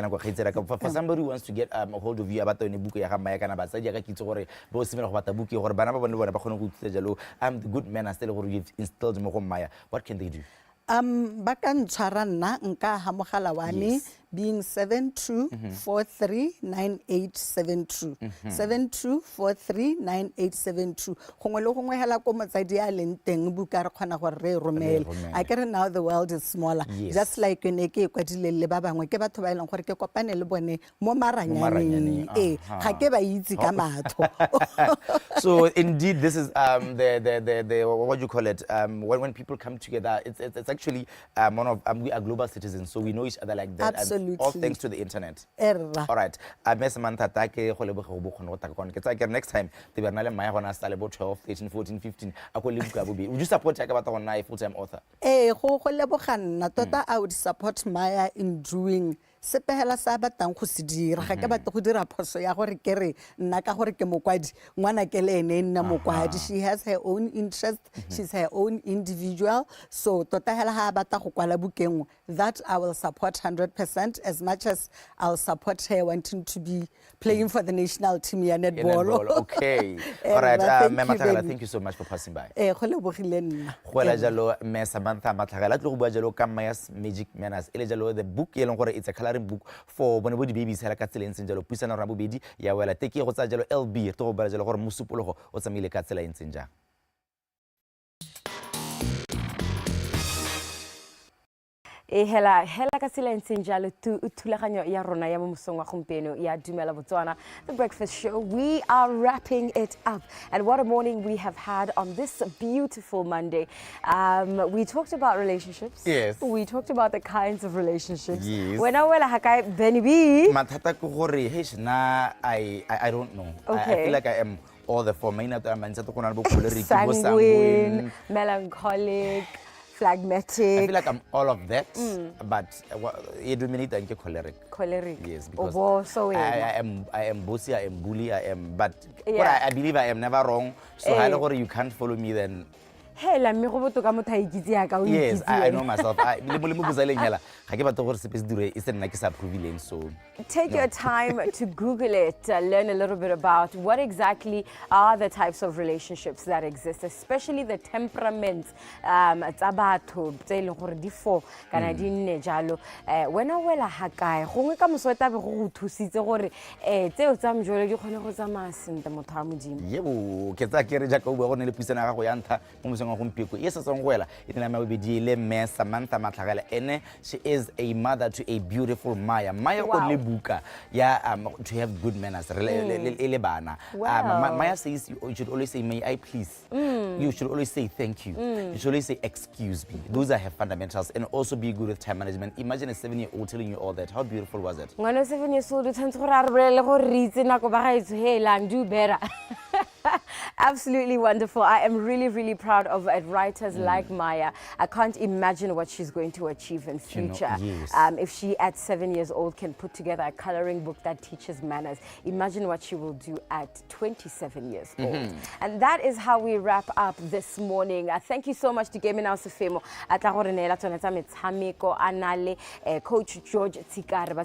somebody who wants to get a hold of you about the book ya Maya kana ba sa di ka kitso gore bo simela go bata book gore bana ba bone bona ba khone go tsetse jalo the good men are still gore you've instilled mo go Maya. What can they do? Ba ka ntshwara nna nka ha mogala wa me being 72439872 72439872 gongwe le gongwe hela ko motsadi a leng teng buka re khona gore re romela. I can now the world is smaller just like ne ke kwadile le ba bangwe ke batho ba ileng gore ke kopane le bone mo maranyaneng ga ke ba itse ka matho. So indeed this is the what you call it when people come together it's actually one of we are global citizens so we know each other like that. Absolutely. All thanks to the internet. All right. Next time, the Bernal Maya on us about 12, 13, 14, 15. Would you support Chakabata on a full-time author? I would support Maya in doing sepehela sa batang go se dira ga ke batle go dira phoso ya gore ke re nna ka gore ke mokwadi ngwana ke le ene nna mokwadi. She has her own interest, she's her own individual. So tota hela ha batla go kwala bukeng, that I will support 100%, as much as I'll support her wanting to be playing for the national team ya netball. Okay. All right, Matlagala, thank you so much for passing by. Go lebogile nna. Go la jalo me Samantha Matlagala tlo go bua jalo ka Maya's Magic Manners. Ele jalo the book e leng gore it's a coloring book for bone bo di babies hela ka tsela ntseng jalo puisana rona bobedi ya wela teke go tsa jalo LB to go bala jalo gore mosupologo o tsamaile ka tsela ntseng jang. Hela ka sila ntseng thulaganyo ya rona ya mo mosong wa gompieno ya Dumela Botswana, the breakfast show. We are wrapping it up, and what a morning we have had on this beautiful Monday. We talked about relationships. Yes. We talked about the kinds of relationships. Yes. When I wela hakai Benny B. Matata ko gore na I don't know. Okay. I feel like I am all the four. Maina to manza to kona bo choleric, bo sanguine, melancholic, phlegmatic. I feel like I'm all of that, but you dominate and choleric. Choleric. Yes, because I am bossy, I am bully, I am, but I believe I am never wrong. So you can't follow me then. Hey, la me go botoka motho a ikitse ya ka o ikitse. Yes, I know myself. Le mo buzaleng hela. Ga ke batla gore se pese dire e se nna ke sa provileng so. Take your time to Google it, learn a little bit about what exactly are the types of relationships that exist, especially the temperaments tsa batho tse leng gore di fo kana di nne jalo. Wena wela ha kae gongwe ka mosweta be go thusitse gore tseo tsa mjole di kgone go tsamaya sentle motho a modimo. Yebo ke tsa ke re ja ka o go ne le puisana ga go ya ntha mo yes, Samantha Matlagala, and she is a mother to a beautiful Maya. Maya buka to have good manners. Maya says you should always say may I please. You should always say thank you. You should always say excuse me. Those are her fundamentals, and also be good with time management. Imagine a 7-year-old telling you all that. How beautiful was it? When a 7-year-old turns do better. Absolutely wonderful. I am really, really proud of writers like Maya. I can't imagine what she's going to achieve in future. If she at 7 years old can put together a coloring book that teaches manners, imagine what she will do at 27 years old. And that is how we wrap up this morning. Thank you so much to Game Now Sefemo. Coach George Tsikare.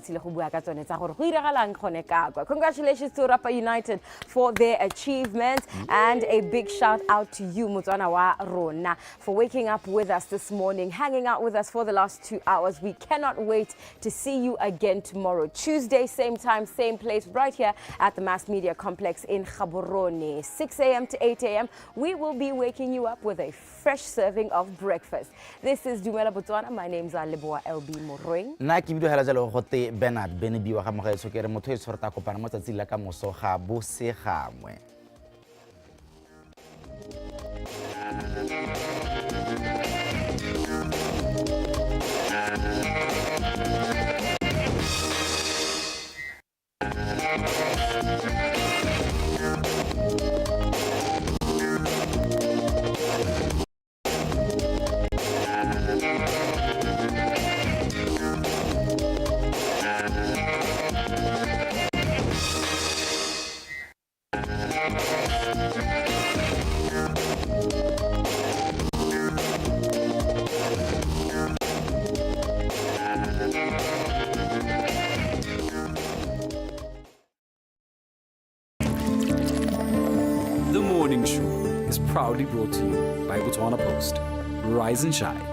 Congratulations to Rapa United for their achievement. And a big shout out to you, Motswana wa Rona, for waking up with us this morning, hanging out with us for the last 2 hours. We cannot wait to see you again tomorrow. Tuesday, same time, same place, right here at the Mass Media Complex in Gaborone. 6 a.m. to 8 a.m. We will be waking you up with a fresh serving of breakfast. This is Dumela Botswana. My name is Leboa LB Moroing. Na ki video hala jalo gote Bernard Benebi wa ga mo ga etso ke re motho e tshwarta kopana mo tsatsi la ka moso ga bo se gamwe. The Morning Show is proudly brought to you by Botswana Post. Rise and shine.